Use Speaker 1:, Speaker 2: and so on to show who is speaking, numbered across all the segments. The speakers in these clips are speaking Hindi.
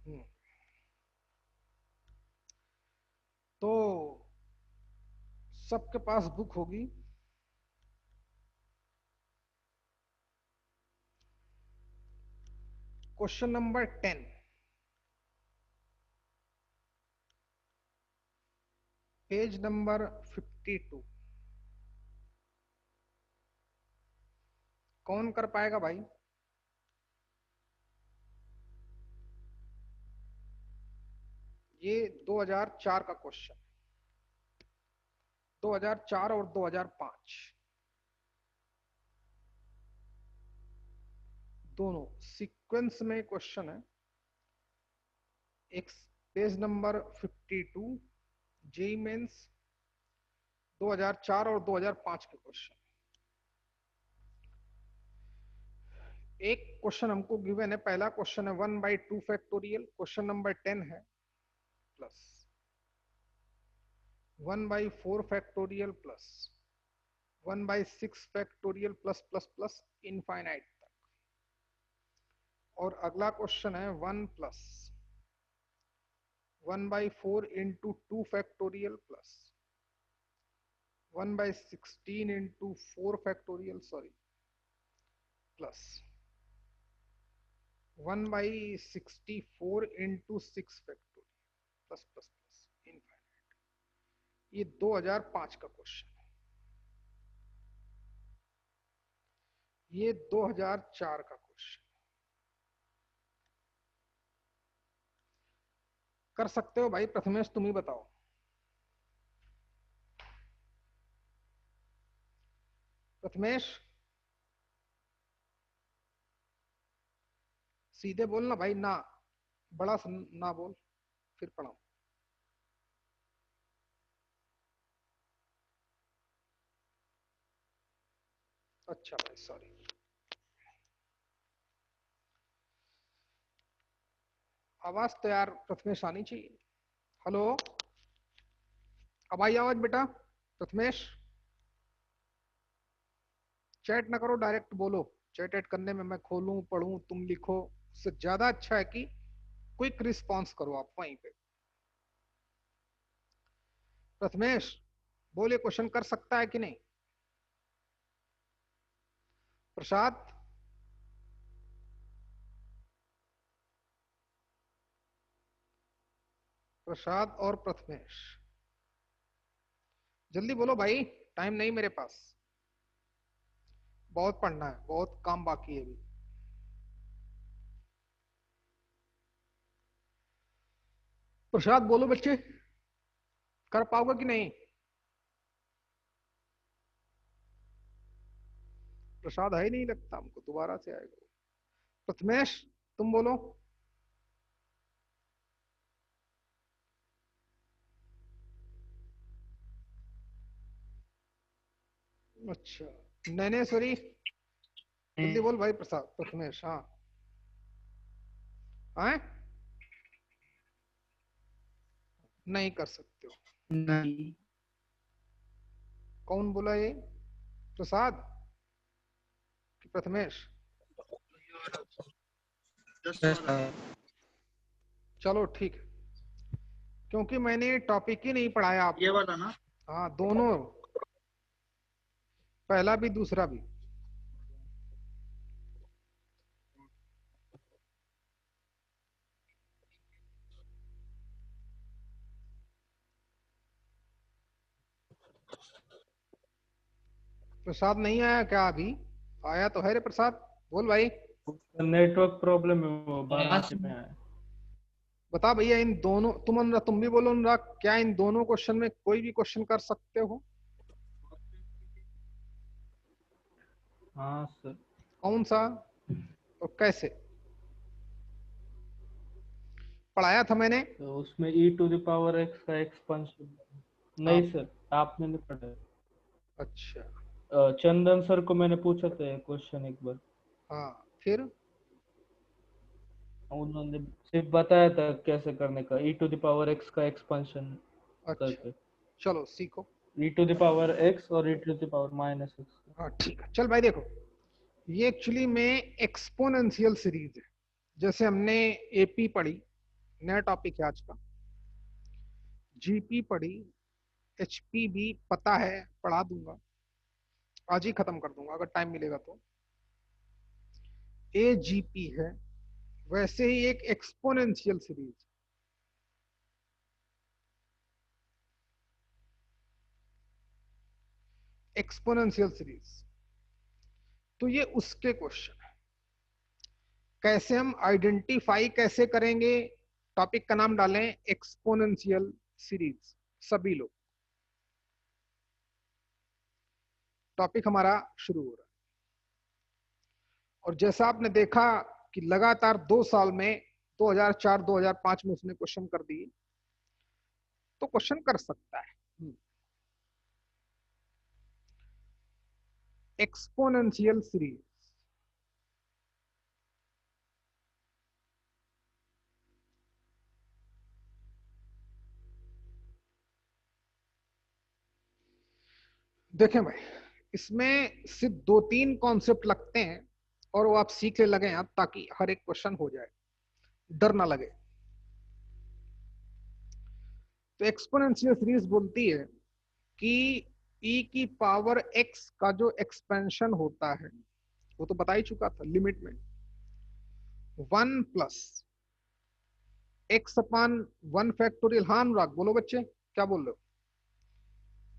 Speaker 1: हम्म, तो सबके पास बुक होगी। Question number 10, page number 52। कौन कर पाएगा भाई? ये 2004 का क्वेश्चन, 2004 और 2005 दोनों सीक्वेंस में क्वेश्चन है। एक पेज नंबर 52, जेई मेंस 2004 और 2005 के क्वेश्चन। एक क्वेश्चन हमको गिवन है, पहला क्वेश्चन है 1/2 फैक्टोरियल, क्वेश्चन नंबर 10 है, plus 1/4 factorial plus 1/6 factorial plus plus plus infinite तक। और अगला क्वेश्चन है 1 plus 1/4 into 2 factorial plus 1/16 into 4 factorial, sorry, plus 1/64 into 6 factorial plus plus plus infinite. ये 2005 का क्वेश्चन है। ये 2004 का क्वेश्चन। कर सकते हो भाई? प्रथमेश तुम ही बताओ। प्रथमेश सीधे बोलना भाई, ना बड़ा ना बोल, फिर पढ़ाओ। अच्छा भाई, सॉरी। आवाज तो यार प्रथमेश आनी चाहिए। हेलो, अब आई आवाज बेटा? प्रथमेश चैट ना करो, डायरेक्ट बोलो। चैट ऐट करने में मैं खोलूं पढ़ूं तुम लिखो, उससे ज्यादा अच्छा है कि क्विक रिस्पॉन्स करो आप वहीं पे। प्रथमेश बोले, क्वेश्चन कर सकता है कि नहीं? प्रसाद, प्रसाद और प्रथमेश जल्दी बोलो भाई, टाइम नहीं मेरे पास, बहुत पढ़ना है, बहुत काम बाकी है अभी। प्रसाद बोलो बच्चे, कर पाओगे कि नहीं? प्रसाद है ही नहीं लगता हमको, दोबारा से आएगा। प्रथमेश तुम बोलो। अच्छा, नैनेश्वरी जल्दी बोल भाई। प्रसाद, प्रथमेश, हाँ हाँ, नहीं कर सकते हो?
Speaker 2: नहीं।
Speaker 1: कौन बोला ये? प्रसाद कि प्रथमेश? चलो ठीक है, क्योंकि मैंने टॉपिक ही नहीं पढ़ाया
Speaker 2: ये
Speaker 1: आपको।
Speaker 2: वाला ना।
Speaker 1: हाँ दोनों, पहला भी दूसरा भी। प्रसाद नहीं आया क्या अभी? आया तो है रे प्रसाद, बोल भाई।
Speaker 3: नेटवर्क प्रॉब्लम है, वो 12 में आया।
Speaker 1: बता भैया, इन दोनों, तुम भी बोलो अनुराग, क्या इन दोनों क्वेश्चन में कोई भी क्वेश्चन कर सकते हो?
Speaker 3: हाँ सर।
Speaker 1: कौन सा और कैसे पढ़ाया था मैंने?
Speaker 3: तो उसमें e⁻x का एक्सपेंशन।
Speaker 1: हाँ,
Speaker 3: नहीं सर, आपने नहीं पढ़ा।
Speaker 1: अच्छा,
Speaker 3: चंदन सर को मैंने पूछा था क्वेश्चन एक बार,
Speaker 1: हाँ फिर?
Speaker 3: उन्होंने सिर्फ बताया था कैसे करने का, e⁻x का एक्सपेंशन
Speaker 1: अच्छा,
Speaker 3: करके।
Speaker 1: चलो सीखो।
Speaker 3: e⁻x और e⁻−x।
Speaker 1: हाँ ठीक है, चल भाई देखो, ये एक्चुअली में एक्सपोनेंशियल सीरीज है। जैसे हमने एपी पढ़ी, नया टॉपिक है आज का। जीपी पढ़ी, एचपी भी पता है, पढ़ा दूंगा, आज ही खत्म कर दूंगा अगर टाइम मिलेगा तो। एजीपी है, वैसे ही एक एक्सपोनेंशियल सीरीज, एक्सपोनेंशियल सीरीज, तो ये उसके क्वेश्चन है। कैसे हम आइडेंटिफाई कैसे करेंगे, टॉपिक का नाम डालें एक्सपोनेंशियल सीरीज, सभी लोग। टॉपिक हमारा शुरू हो रहा है, और जैसा आपने देखा कि लगातार 2 साल में 2004-2005 में उसने क्वेश्चन कर दिए, तो क्वेश्चन कर सकता है। एक्सपोनेंशियल सीरीज, देखें भाई, इसमें सिर्फ 2-3 कॉन्सेप्ट लगते हैं और वो आप सीखने लगे आप, ताकि हर एक क्वेश्चन हो जाए, डर ना लगे। तो एक्सपोनेंशियल सीरीज बोलती है कि e की पावर x का जो एक्सपेंशन होता है, वो तो बता ही चुका था लिमिट में, 1 प्लस x अपान 1 फैक्टोरियल। हाँ अनुराग बोलो बच्चे, क्या बोल रहे हो?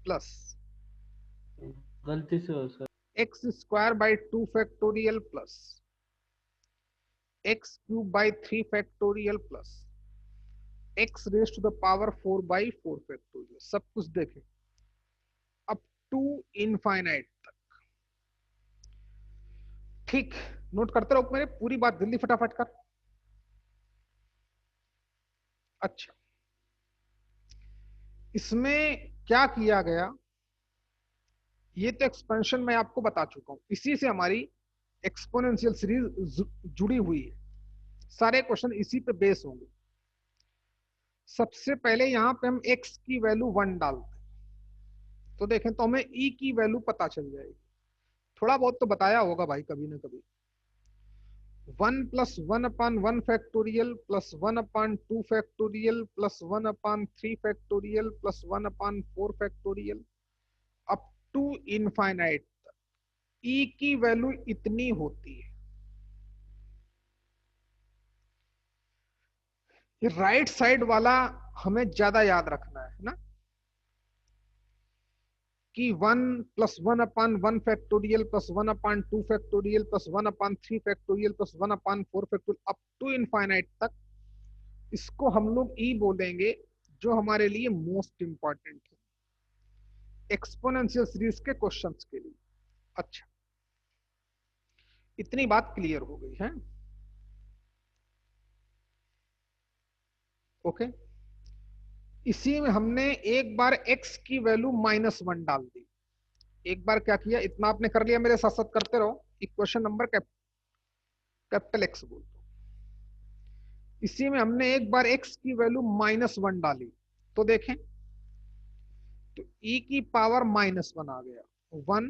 Speaker 1: प्लस
Speaker 3: गलती से हो sir.
Speaker 1: X square by 2 factorial plus x cube by 3 factorial plus x raise to the power 4/4 factorial. सब कुछ देखें अप टू इनफाइनाइट तक। ठीक, नोट करते रहो मेरे, पूरी बात जल्दी फटाफट कर। अच्छा, इसमें क्या किया गया, ये तो एक्सपेंशन मैं आपको बता चुका हूं, इसी से हमारी एक्सपोनेंशियल सीरीज जुड़ी हुई है, सारे क्वेश्चन इसी पे बेस होंगे। सबसे पहले यहां पे हम x की वैल्यू 1 डालते हैं, तो देखें तो हमें e की वैल्यू पता चल जाएगी। थोड़ा बहुत तो बताया होगा भाई कभी ना कभी। 1 plus 1 upon 1 factorial plus 1 upon 2 factorial plus 1 upon 3 factorial plus 1 upon 4 factorial up to infinite. e की वैल्यू इतनी होती है। ये राइट साइड वाला हमें ज्यादा याद रखना है ना, कि 1 plus 1 upon 1 factorial plus 1 upon 2 factorial plus 1 upon 3 factorial plus 1 upon 4 factorial up to infinite तक, इसको हम लोग ई बोलेंगे, जो हमारे लिए मोस्ट इंपॉर्टेंट है एक्सपोनेंशियल सीरीज के क्वेश्चंस के लिए। अच्छा, इतनी बात क्लियर हो गई है। ओके, इसी में हमने एक बार x की वैल्यू -1 डाल दी। एक बार क्या किया, इतना आपने कर लिया, मेरे साथ साथ करते रहो। इक्वेशन नंबर कैपिटल एक्स बोल दो। इसी में हमने एक बार x की वैल्यू -1 डाली, तो देखें तो e की पावर -1 आ गया। 1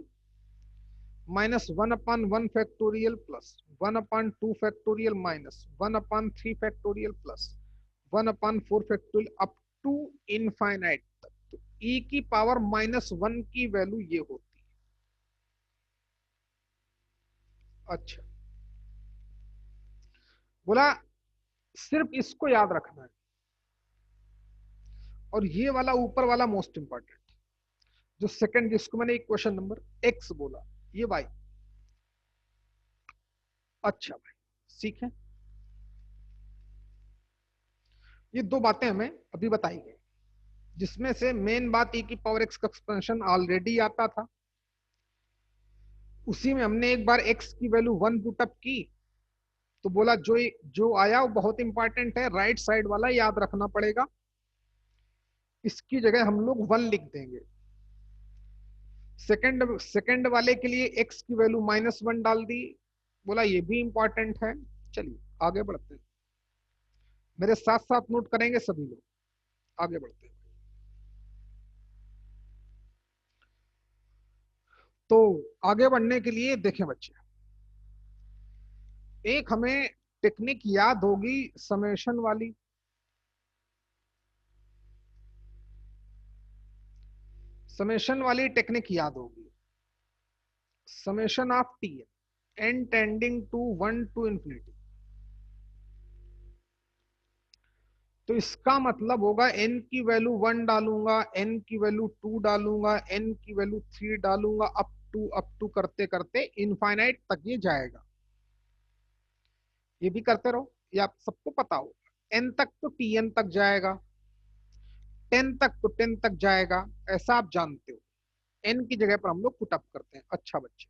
Speaker 1: -1 upon 1 factorial plus 1 upon 2 factorial minus 1 upon 3 factorial plus 1 upon 4 factorial up to infinite तक। तो e की पावर -1 की वैल्यू ये होती है। अच्छा, बोला सिर्फ इसको याद रखना है, और ये वाला ऊपर वाला मोस्ट इंपॉर्टेंट, जो सेकंड जिसको मैंने इक्वेशन नंबर x बोला, ये भाई। अच्छा भाई, सीखें, ये दो बातें हमें अभी बताई गई, जिसमें से मेन बात e की पावर x का एक्सपेंशन ऑलरेडी आता था, उसी में हमने एक बार x की वैल्यू 1 पुटअप की, तो बोला जो जो आया वो बहुत इंपॉर्टेंट है, राइट साइड वाला याद रखना पड़ेगा, इसकी जगह हम लोग 1 लिख देंगे। सेकंड वाले के लिए x की वैल्यू -1 डाल दी, बोला ये भी इंपॉर्टेंट है। चलिए आगे बढ़ते हैं, मेरे साथ साथ नोट करेंगे सभी लोग, आगे बढ़ते हैं। तो आगे बढ़ने के लिए देखें बच्चे, एक हमें टेक्निक याद होगी समेशन वाली, समेशन वाली टेक्निक याद होगी, summation of t n tending to 1 to infinity. तो इसका मतलब होगा n की वैल्यू 1 डालूंगा, n की वैल्यू 2 डालूंगा, n की वैल्यू 3 डालूंगा, अप टू करते करते इनफाइनाइट तक ये जाएगा। ये भी करते रहो, ये आप सबको पता होगा। n तक तो tn तक जाएगा, 10 तक तो 10 तक जाएगा, ऐसा आप जानते हो। n की जगह पर हम लोग पुट अप करते हैं। अच्छा बच्चे,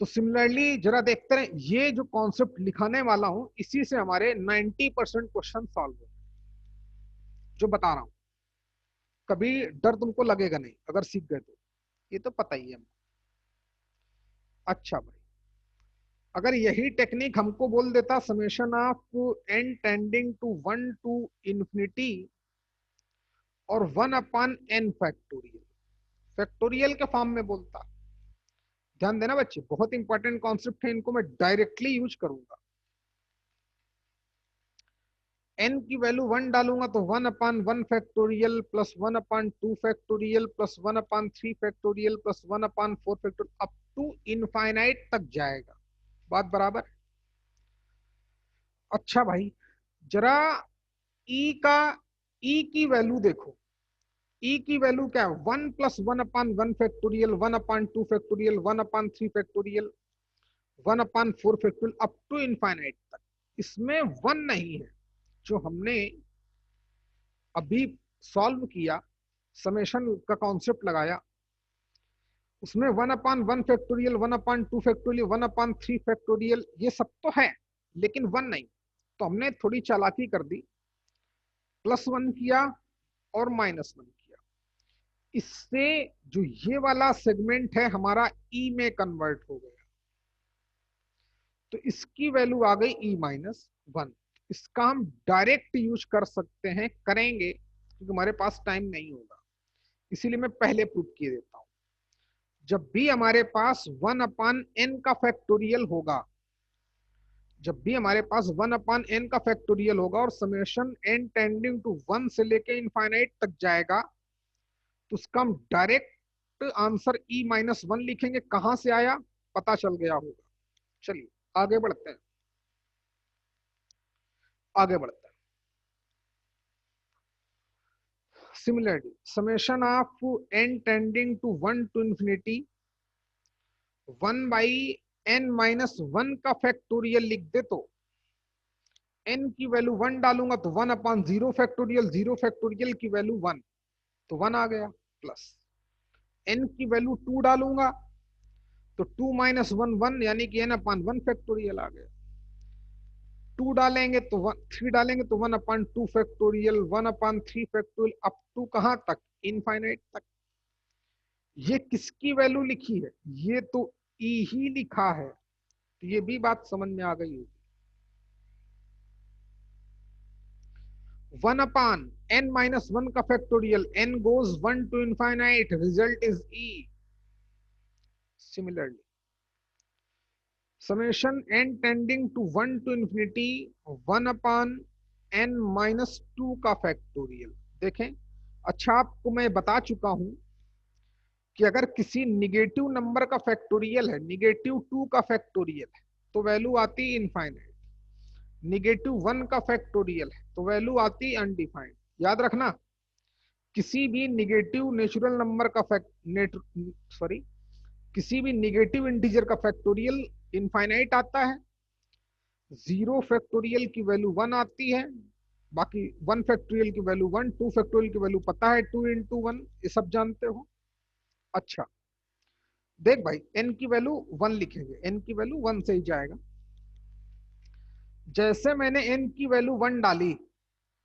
Speaker 1: तो सिमिलरली जरा देखते रहे, ये जो कॉन्सेप्ट लिखाने वाला हूं इसी से हमारे 90% क्वेश्चन सॉल्व हो, जो बता रहा हूं। कभी डर तुमको लगेगा नहीं अगर सीख गए तो, ये तो पता ही है हमको। अच्छा भाई, अगर यही टेक्निक हमको बोल देता summation of n tending to 1 to infinity और 1 अपॉन एन फैक्टोरियल, फैक्टोरियल के फॉर्म में बोलता। ध्यान देना बच्चे, बहुत इंपॉर्टेंट कॉन्सेप्ट है, इनको मैं डायरेक्टली यूज करूंगा। n की वैल्यू 1 डालूंगा तो 1 upon 1 factorial plus 1 upon 2 factorial plus 1 upon 3 factorial plus 1 upon 4 factorial up to infinite तक जाएगा। बात बराबर। अच्छा भाई, जरा e की वैल्यू देखो, e की वैल्यू क्या है? 1 plus 1 upon 1 factorial, 1 upon 2 factorial, 1 upon 3 factorial, 1 upon 4 factorial up to infinite तक। इसमें 1 नहीं है। जो हमने अभी सॉल्व किया, समेशन का कॉन्सेप्ट लगाया, उसमें 1 upon 1 factorial, 1 upon 2 factorial, 1 upon 3 factorial, ये सब तो है, लेकिन 1 नहीं। तो हमने थोड़ी चालाकी कर दी, +1 किया और -1 किया। इससे जो ये वाला सेगमेंट है हमारा ई में कन्वर्ट हो गया, तो इसकी वैल्यू आ गई E-1। इसका हम डायरेक्ट यूज कर सकते हैं, करेंगे क्योंकि हमारे पास टाइम नहीं होगा, इसीलिए मैं पहले प्रूफ किए देता हूं। जब भी हमारे पास 1 अपॉन n का फैक्टोरियल होगा, जब भी हमारे पास 1 अपॉन n का फैक्टोरियल होगा और समेशन n टेंडिंग टू 1 से लेके इनफाइनाइट तक जाएगा, तो उसका हम डायरेक्ट आंसर E-1 लिखेंगे। कहां से आया पता चल गया होगा। चलिए आगे बढ़ते हैं, आगे बढ़ते हैं। Similarly summation of n tending to 1 to infinity 1 by n-1 का फैक्टोरियल लिख दे, तो n की वैल्यू 1 डालूंगा तो 1 अपॉन 0 फैक्टोरियल, 0 फैक्टोरियल की वैल्यू 1, तो 1 आ गया, प्लस n की वैल्यू 2 डालूंगा तो 2 माइनस 1 1, यानी कि n अपॉन 1 फैक्टोरियल आ गया। 2 डालेंगे तो 3 डालेंगे तो 1 upon 2 factorial, 1 upon 3 factorial up to कहां तक? इनफाइनाइट तक। ये किसकी वैल्यू लिखी है? ये तो ई ही लिखा है, तो ये भी बात समझ में आ गई होगी। 1 अपॉन n-1 का factorial, n goes 1 to infinite, result is e। Similarly summation n tending to 1 to infinity 1 upon n-2 का फैक्टोरियल। देखें, अच्छा आपको मैं बता चुका हूं कि अगर किसी निगेटिव नंबर का फैक्टोरियल है, -2 का फैक्टोरियल है, तो वैल्यू आती इनफाइनाइट। -1 का फैक्टोरियल है तो वैल्यू आती अनडिफाइंड। याद रखना, किसी भी निगेटिव नेचुरल नंबर का किसी भी निगेटिव इंटीजर का फैक्टोरियल इनफाइनाइट आता है। 0 फैक्टोरियल की वैल्यू 1 आती है, बाकी 1 फैक्टोरियल की वैल्यू 1, 2 फैक्टोरियल की वैल्यू पता है 2 इंटू 1, ये सब जानते हो। अच्छा देख भाई, n की वैल्यू 1 लिखेंगे, n की वैल्यू 1 से ही जाएगा। जैसे मैंने n की वैल्यू 1 डाली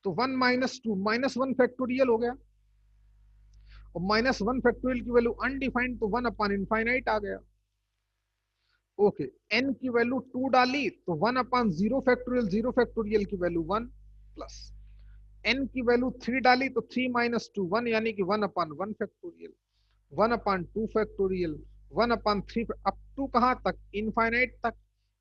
Speaker 1: तो 1 माइनस 2, -1 फैक्टोरियल हो गया, और -1 फैक्टोरियल की वैल्यू अनडिफाइंड, तो 1 अपॉन इनफाइनाइट आ गया। ओके, n की वैल्यू 2 डाली तो 1 अपॉन 0 फैक्टोरियल, 0 फैक्टोरियल की वैल्यू 1, प्लस n की वैल्यू 3 डाली तो 3 माइनस 2 1, यानी कि 1 upon 1 factorial, 1 upon 2 factorial, 1 upon 3, up to कहां तक? इनफाइनाइट तक।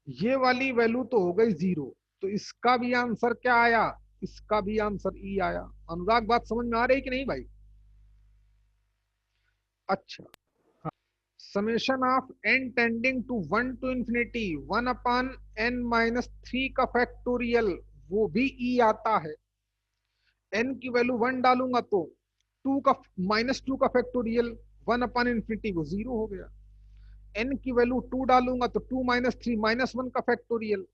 Speaker 1: ये वाली वैल्यू तो हो गई 0, तो इसका भी आंसर क्या आया? इसका भी आंसर ई आया। अनुराग बात समझ में आ रही कि नहीं भाई? अच्छा, summation of n tending to 1 to infinity 1 upon n minus 3 का फैक्टोरियल, वो भी e आता है। n की वैल्यू 1 डालूंगा तो 2 का -2 का फैक्टोरियल 1 अपॉन इंफिनिटी, वो 0 हो गया। n की वैल्यू 2 डालूंगा तो 2 -3 -1 का फैक्टोरियल,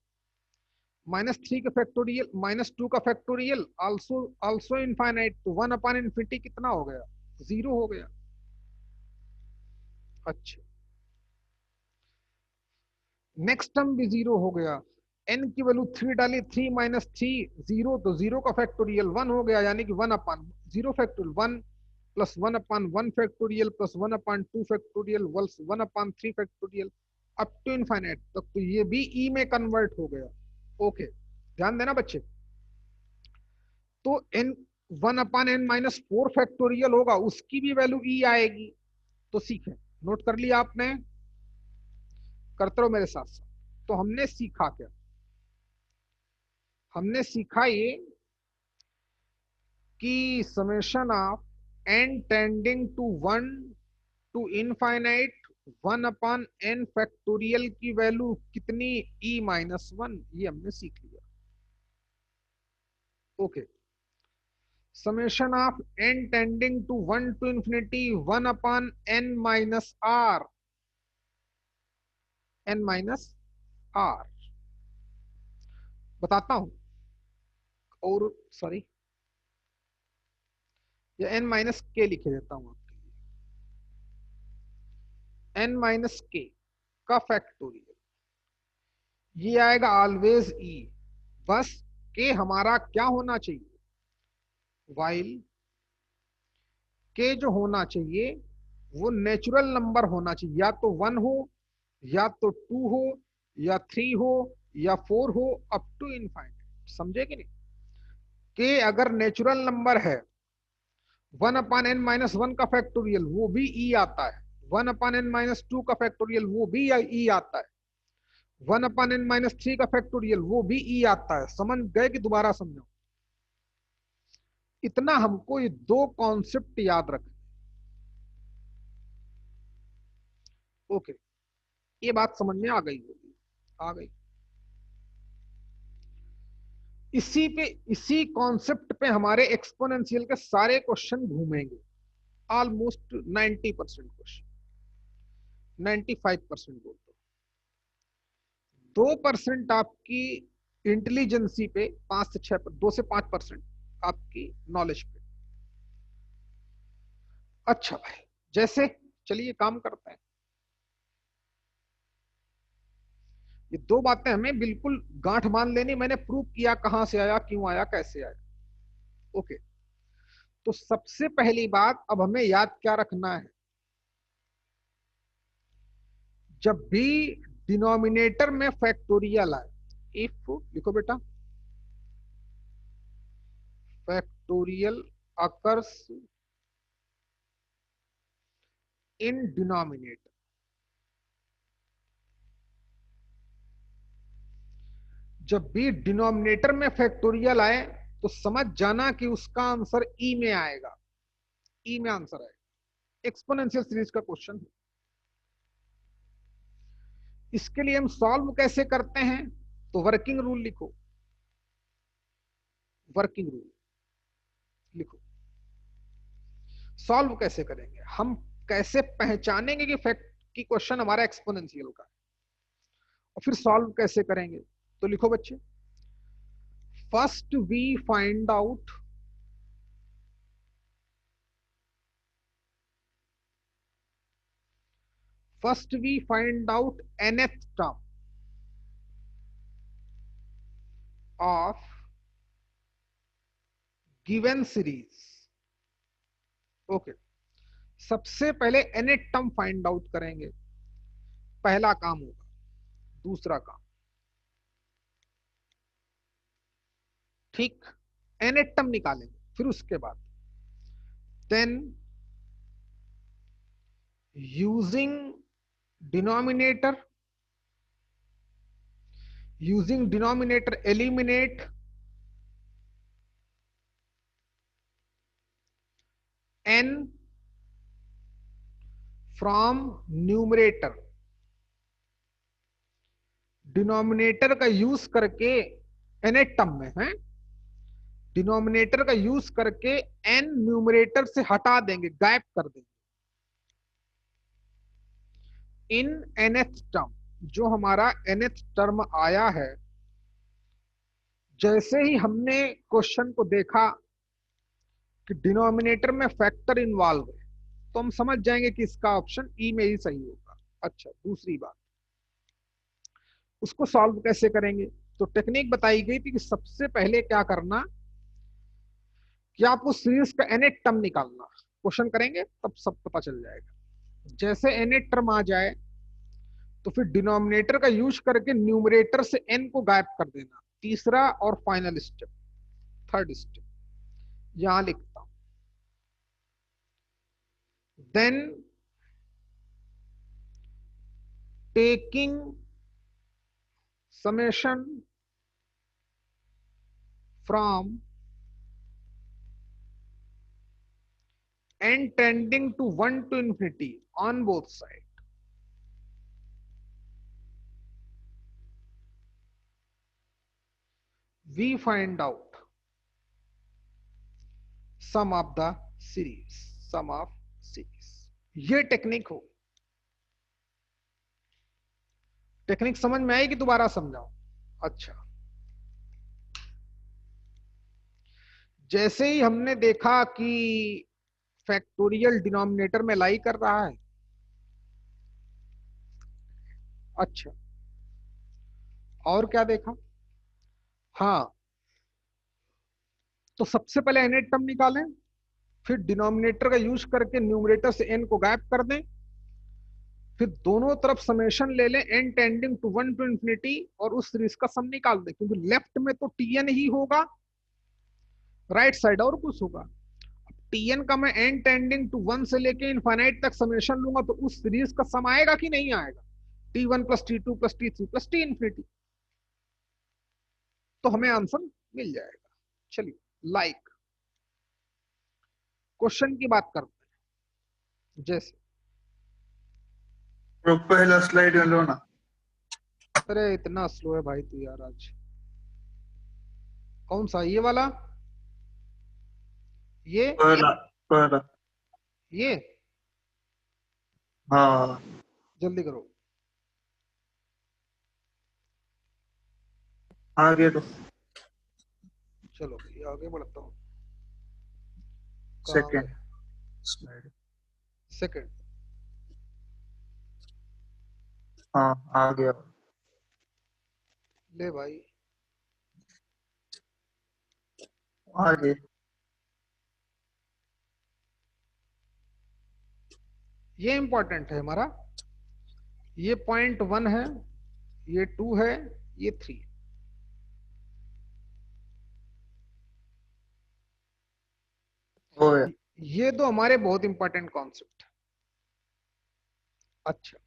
Speaker 1: -3 का फैक्टोरियल -2 का फैक्टोरियल आल्सो आल्सो इनफाइनाइट, तो 1 अपॉन इंफिनिटी कितना हो गया? 0 हो गया। अच्छा, नेक्स्ट टर्म भी 0 हो गया। n की वैल्यू 3 डाली, 3 -3 0, तो 0 का फैक्टोरियल 1 हो गया, यानी कि 1 upon 0 factorial 1 plus 1 upon 1 factorial plus 1 upon 2 factorial 1 upon 3 factorial up to infinite तक, तो ये भी ई में कन्वर्ट हो गया। ओके, ध्यान देना बच्चे। तो n 1 upon n minus 4 factorial होगा, उसकी भी वैल्यू ई आएगी। तो सीखें, नोट कर लिया आपने? करते रहो मेरे साथ साथ। तो हमने सीखा क्या? हमने सीखा ये कि summation of n tending to 1 to infinite 1 upon n factorial की वैल्यू कितनी? e -1, ये हमने सीख लिया। Okay, summation of n tending to 1 to infinity 1 upon n minus r, n minus r बताता हूं, और सॉरी, या n माइनस के लिखे देता हूं आपके लिए। n माइनस के का फैक्टोरियल, ये आएगा ऑलवेज e। बस के हमारा क्या होना चाहिए? वाइल के जो होना चाहिए वो नेचुरल नंबर होना चाहिए, या तो 1 हो, या तो 2 हो, या 3 हो, या 4 हो, अप टू इनफाइनाइट। समझे कि नहीं? के अगर नेचुरल नंबर है, 1 अपॉन n माइनस 1 का फैक्टोरियल वो भी ई आता है, 1 अपॉन n माइनस 2 का फैक्टोरियल वो भी ई आता है, 1 अपॉन n माइनस 3 का फैक्टोरियल वो भी ई आता है। समझ गए कि दोबारा समझो? इतना हमको ये दो कॉन्सेप्ट याद रखें। ओके, ये बात समझ में आ गई होगी, आ गई। इसी पे, इसी कॉन्सेप्ट पे हमारे एक्सपोनेंशियल के सारे क्वेश्चन घूमेंगे। ऑलमोस्ट 90% क्वेश्चन, 95% बोल दो। 2% आपकी इंटेलिजेंसी पे, 2 से 5% आपकी नॉलेज पे। अच्छा भाई, जैसे चलिए काम करते हैं। ये दो बातें हमें बिल्कुल गांठ मान लेनी, मैंने प्रूव किया कहां से आया, क्यों आया, कैसे आया। ओके, तो सबसे पहली बात अब हमें याद क्या रखना है? जब भी डिनोमिनेटर में फैक्टोरियल आए, इफ लिखो बेटा, फैक्टोरियल अकर्स इन डिनोमिनेटर, जब भी डिनोमिनेटर में फैक्टोरियल आए तो समझ जाना कि उसका आंसर ई में आएगा, ई में आंसर आएगा। एक्सपोनेंशियल सीरीज का क्वेश्चन है। इसके लिए हम सॉल्व कैसे करते हैं? तो वर्किंग रूल लिखो, वर्किंग रूल लिखो। सॉल्व कैसे करेंगे हम? कैसे पहचानेंगे कि फैक्ट की क्वेश्चन हमारा एक्सपोनेंशियल का है, और फिर सॉल्व कैसे करेंगे? तो लिखो बच्चे, first we find out nth term of given series। ओके, सबसे पहले nth टर्म फाइंड आउट करेंगे, पहला काम होगा। दूसरा काम, ठीक, nth टर्म निकालेंगे, फिर उसके बाद then using denominator, eliminate n from numerator, denominator का यूज करके nth टर्म में है, डिनोमिनेटर का यूज करके n न्यूमरेटर से हटा देंगे, गायब कर देंगे। इन nth टर्म, जो हमारा nth टर्म आया है, जैसे ही हमने क्वेश्चन को देखा कि डिनोमिनेटर में फैक्टर इन्वॉल्व है, तो हम समझ जाएंगे कि इसका ऑप्शन ई में ही सही होगा। अच्छा, दूसरी बात, उसको सॉल्व कैसे करेंगे? तो टेक्निक बताई गई थी कि सबसे पहले क्या करना कि आप उस सीरीज का nth टर्म निकालना, क्वेश्चन करेंगे तब सब पता चल जाएगा। जैसे nth टर्म आ जाए तो फिर डिनोमिनेटर का यूज करके न्यूमरेटर से n को गायब कर देना, तीसरा और फाइनल स्टेप, थर्ड स्टेप यहां लिखता हूं। Then taking summation from n tending to 1 to infinity on both sides, we find out sum of the series, sum of series। ये टेक्निक हो, टेक्निक समझ में आई कि दोबारा समझाओ? अच्छा, जैसे ही हमने देखा कि फैक्टोरियल डिनोमिनेटर में लाई कर रहा है, अच्छा, और क्या देखा? हाँ, तो सबसे पहले nth टर्म निकालें, फिर डिनोमिनेटर का यूज करके न्यूमरेटर से n को गायब कर दें, फिर दोनों तरफ समेशन ले लें n tending to 1 to infinity, और उस सीरीज का सम निकाल दें, क्योंकि लेफ्ट में तो tn ही होगा, राइट साइड और कुछ होगा। tn का मैं n टेंडिंग टू 1 से लेके इनफाइनाइट तक समेशन लूंगा, तो उस सीरीज का सम आएगा कि नहीं आएगा? t1 plus t2 plus t3 plus t infinity, तो हमें आंसर मिल जाएगा। चलिए, लाइक क्वेश्चन की बात करते हैं। जैसे
Speaker 2: पहला स्लाइड में लो ना।
Speaker 1: अरे इतना स्लो है भाई तू यार आज। कौन सा, ये वाला? ये
Speaker 2: पहला पहला
Speaker 1: ये
Speaker 2: हाँ,
Speaker 1: जल्दी करो।
Speaker 2: आगे तो
Speaker 1: चलो ये आगे बढ़ता हूँ।
Speaker 2: Second slide.
Speaker 1: सेकंड,
Speaker 2: हाँ, आ गया।
Speaker 1: ले भाई,
Speaker 2: आगे
Speaker 1: ये इंपॉर्टेंट है हमारा। ये पॉइंट 1 है, ये 2 है, ये 3।
Speaker 2: वो है।
Speaker 1: ये दो हमारे बहुत इंपॉर्टेंट कॉन्सेप्ट। अच्छा,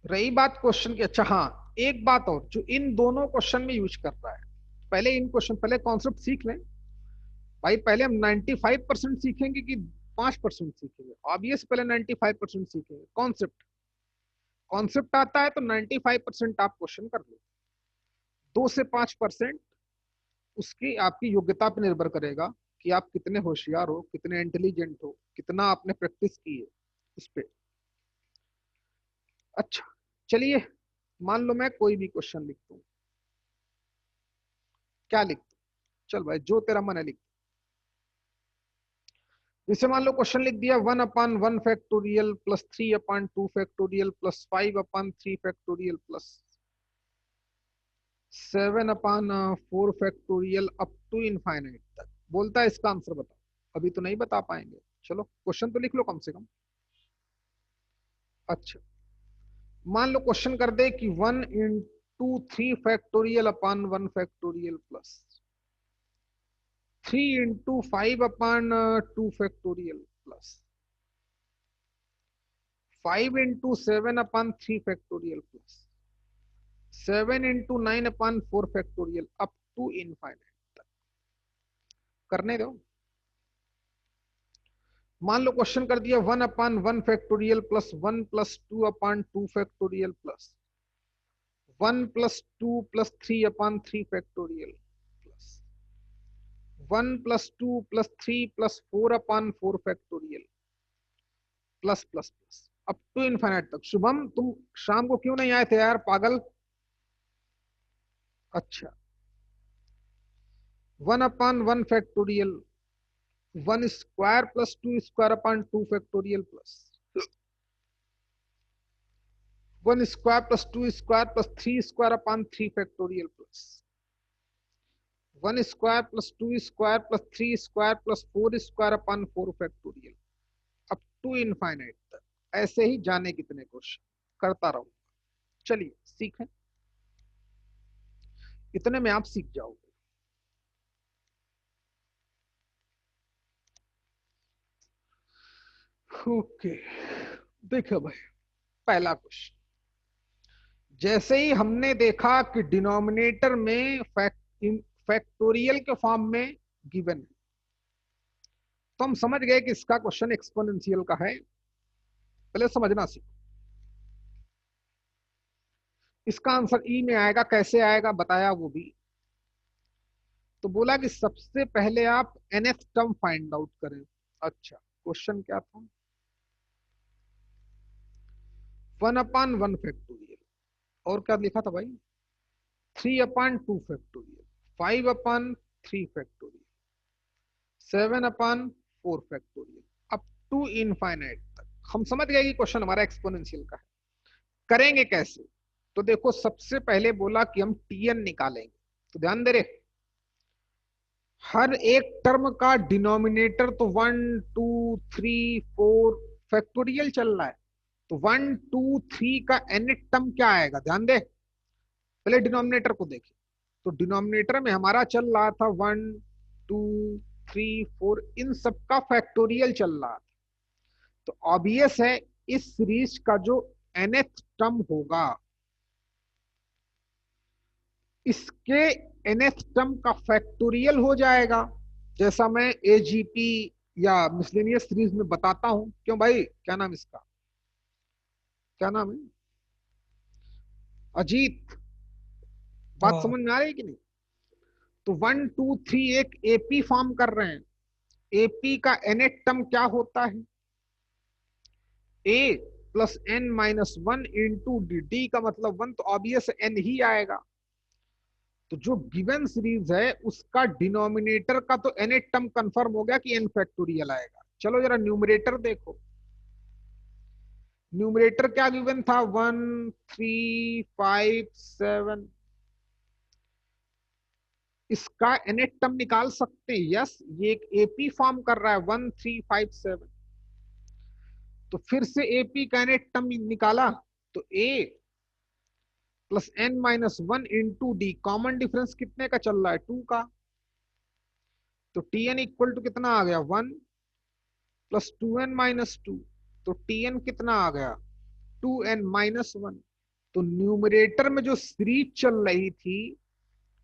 Speaker 1: रही बात क्वेश्चन की। अच्छा हाँ, एक बात और जो इन दोनों क्वेश्चन में यूज कर रहा है, पहले इन क्वेश्चन, पहले कॉन्सेप्ट सीख लें भाई। पहले हम 95% सीखेंगे कि 5% सीखेंगे? ऑब्वियस पहले 95% सीखेंगे। कॉन्सेप्ट, कॉन्सेप्ट आता है तो 95% आप क्वेश्चन कर लो। 2 से 5% उसकी आपकी योग्यता पर निर्भर करेगा कि आप कितने होशियार हो, कितने इंटेलिजेंट हो, कितना आपने प्रैक्टिस की है उस पर। अच्छा, चलिए मान लो मैं कोई भी क्वेश्चन लिखता हूं। क्या लिखता हूं? चल भाई, जो तेरा मन है लिख। जैसे मान लो क्वेश्चन लिख दिया 1/1 factorial plus 3/2 factorial plus 5/3 factorial plus 7/4 factorial up to infinite तक। बोलता है इसका आंसर बताओ। अभी तो नहीं बता पाएंगे, चलो क्वेश्चन तो लिख लो कम से कम। अच्छा, मान लो क्वेश्चन कर दे कि 1 into 3 factorial upon 1 factorial plus 3 into 5/2 factorial plus 5 into 7/3 factorial plus 7 into 9/4 factorial up to infinite तक। करने दो। मान लो क्वेश्चन कर दिया 1/1 factorial plus 1 + 2/2 factorial plus 1 + 2 + 3/3 factorial plus 1 + 2 + 3 + 4/4 factorial plus plus plus up to infinite तक। शुभम तुम शाम को क्यों नहीं आए थे यार पागल? अच्छा 1/1 factorial 1 square plus 2 square upon 2 factorial plus 1 square plus 2 square plus 3 square upon 3 factorial plus 1 square plus 2 square plus 3 square plus 4 square upon 4 factorial up to infinite तक। ऐसे ही जाने कितने क्वेश्चन करता रहूंगा। चलिए सीखें, इतने में आप सीख जाओगे। ओके देखो भाई, पहला क्वेश्चन जैसे ही हमने देखा कि डिनोमिनेटर में फैक्टोरियल के फॉर्म में गिवन है, तो हम समझ गए कि इसका क्वेश्चन एक्सपोनेंशियल का है। पहले समझना सीखो। इसका आंसर ई में आएगा, कैसे आएगा बताया वो भी। तो बोला कि सबसे पहले आप nth टर्म फाइंड आउट करें। अच्छा क्वेश्चन क्या था? 1/1 फैक्टोरियल और क्या लिखा था भाई? 3/2 factorial 5/3 factorial 7/4 factorial up to infinite तक। हम समझ गए कि क्वेश्चन हमारा एक्सपोनेंशियल का है। करेंगे कैसे? तो देखो सबसे पहले बोला कि हम टीएन निकालेंगे। तो ध्यान दे रहे, हर एक टर्म का डिनोमिनेटर तो 1 2 3 4 फैक्टोरियल चल रहा है। तो 1 2 3 का nth टर्म क्या आएगा? ध्यान दे, पहले डिनोमिनेटर को देखें। तो डिनोमिनेटर में हमारा चल रहा था 1 2 3 4, इन सब का फैक्टोरियल चल रहा था। तो ऑब्वियस है इस सीरीज का जो nth टर्म होगा, इसके nth टर्म का फैक्टोरियल हो जाएगा। जैसा मैं एजीपी या मिसलेनियस सीरीज में बताता हूं। क्यों भाई, क्या नाम इसका, क्या नाम है? अजीत, बात समझ में आ रही है कि नहीं? तो 1 2 3 एक एपी फॉर्म कर रहे हैं। एपी का nth टर्म क्या होता है? a plus n minus 1 into D. D का मतलब 1, तो ऑब्वियस n ही आएगा। तो जो गिवन सीरीज है उसका डिनोमिनेटर का तो nth टर्म कंफर्म हो गया कि n फैक्टोरियल आएगा। चलो जरा न्यूमरेटर देखो। न्यूमरेटर क्या गिवन था? 1 3 5 7। इसका nth टर्म निकाल सकते हैं। यस, ये एक एपी फॉर्म कर रहा है 1 3 5 7। तो फिर से एपी का nth टर्म निकाला तो a plus n minus 1 into D. Common difference कितने का चल रहा है? 2 का। तो tn इक्वल टू कितना आ गया? 1 प्लस 2n माइनस 2। तो tn कितना आ गया? 2n minus 1। तो न्यूमरेटर में जो सीरीज चल रही थी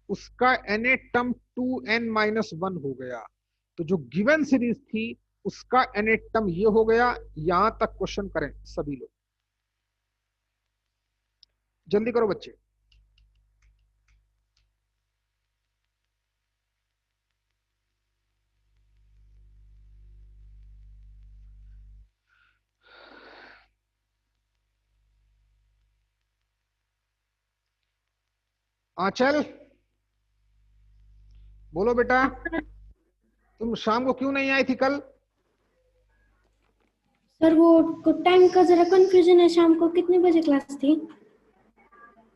Speaker 1: उसका nth टर्म 2n माइनस 1 हो गया। तो जो गिवन सीरीज थी उसका nth टर्म ये हो गया। यहां तक क्वेश्चन करें सभी लोग, जल्दी करो बच्चे। आंचल बोलो बेटा, तुम शाम को क्यों नहीं आई थी कल?
Speaker 4: सर वो टाइम का जरा कंफ्यूजन है। शाम को कितने बजे क्लास थी?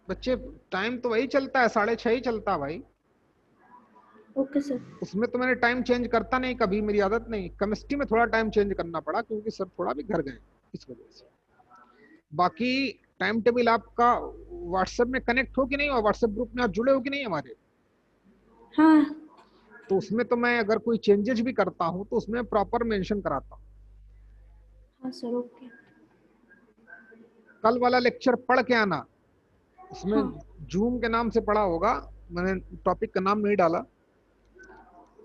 Speaker 1: बच्चे टाइम तो वही चलता है, 6:30 ही चलता है भाई।
Speaker 4: Okay sir.
Speaker 1: उसमें तो मैंने टाइम चेंज करता नहीं कभी, मेरी आदत नहीं। केमिस्ट्री में थोड़ा टाइम चेंज करना पड़ा क्योंकि सर थोड़ा भी घर गए इस वजह से। बाकी टाइम टेबल आपका व्हाट्सएप में कनेक्ट हो कि नहीं? और व्हाट्सएप ग्रुप में आप जुड़े हो कि नहीं हमारे?
Speaker 4: हाँ
Speaker 1: तो उसमें तो मैं अगर कोई चेंजेस भी करता हूँ तो उसमें प्रॉपर मेंशन कराता हूँ।
Speaker 4: हाँ सर ओके।
Speaker 1: कल वाला लेक्चर पढ़ के आना, उसमें
Speaker 4: हाँ
Speaker 1: जूम के नाम से पढ़ा होगा, मैंने टॉपिक का नाम नहीं डाला।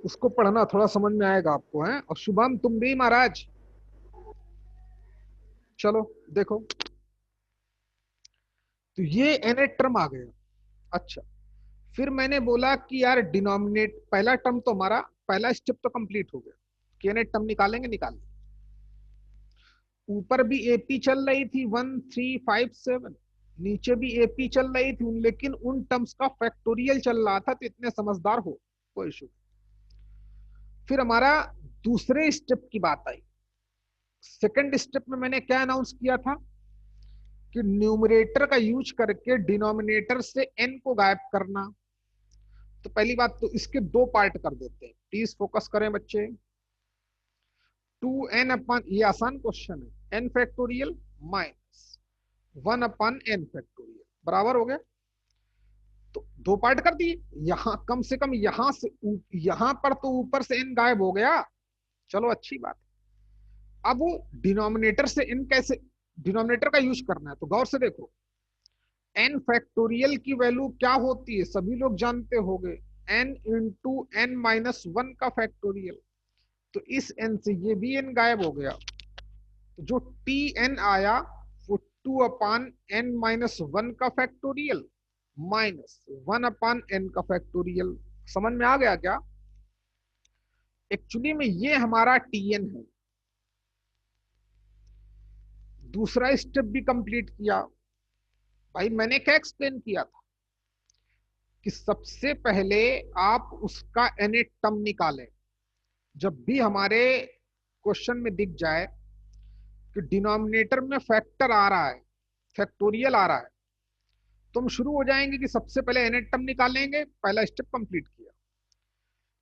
Speaker 1: उसको पढ़ना, थोड़ा समझ में आएगा आपको है। और शुभम तुम भी महाराज चलो देखो, तो ये nth टर्म आ गया। अच्छा, फिर मैंने बोला कि यार डिनोमिनेट, पहला टर्म तो हमारा, पहला स्टेप तो कंप्लीट हो गया कि nth टर्म निकालेंगे, निकाल लेंगे। ऊपर भी एपी चल रही थी 1357, नीचे भी एपी चल रही थी, लेकिन उन टर्म्स का फैक्टोरियल चल रहा था, तो इतने समझदार हो, कोई इशू। फिर हमारा दूसरे स्टेप की बात आई। सेकंड स्टेप में मैंने क्या अनाउंस किया था कि न्यूमरेटर का यूज करके डिनोमिनेटर से n को गायब करना। तो पहली बात तो इसके दो पार्ट कर देते हैं, प्लीज फोकस करें बच्चे। 2n अपन, ये आसान क्वेश्चन है, n फैक्टोरियल माइनस 1 अपन n फैक्टोरियल बराबर हो गया। तो दो पार्ट कर दिए, यहां कम से कम यहां से यहां पर तो ऊपर से n गायब हो गया, चलो अच्छी बात है। अब डिनोमिनेटर से n कैसे, डिनोमिनेटर का यूज करना है, तो गौर से देखो, n फैक्टोरियल की वैल्यू क्या होती है, सभी लोग जानते होंगे, n into n minus one का फैक्टोरियल। तो इस n से ये भी n गायब हो गया, तो जो tn आया वो 2 अपान n माइनस वन का फैक्टोरियल माइनस 1 अपान n का फैक्टोरियल। समझ में आ गया क्या? एक्चुअली में ये हमारा tn है। दूसरा स्टेप भी कंप्लीट किया। भाई मैंने क्या एक्सप्लेन किया था कि सबसे पहले आप उसका nth टर्म निकालें। जब भी हमारे क्वेश्चन में दिख जाए कि डिनोमिनेटर में फैक्टर आ रहा है, फैक्टोरियल आ रहा है, तो हम शुरू हो जाएंगे कि सबसे पहले nth टर्म निकालेंगे, पहला स्टेप कंप्लीट किया।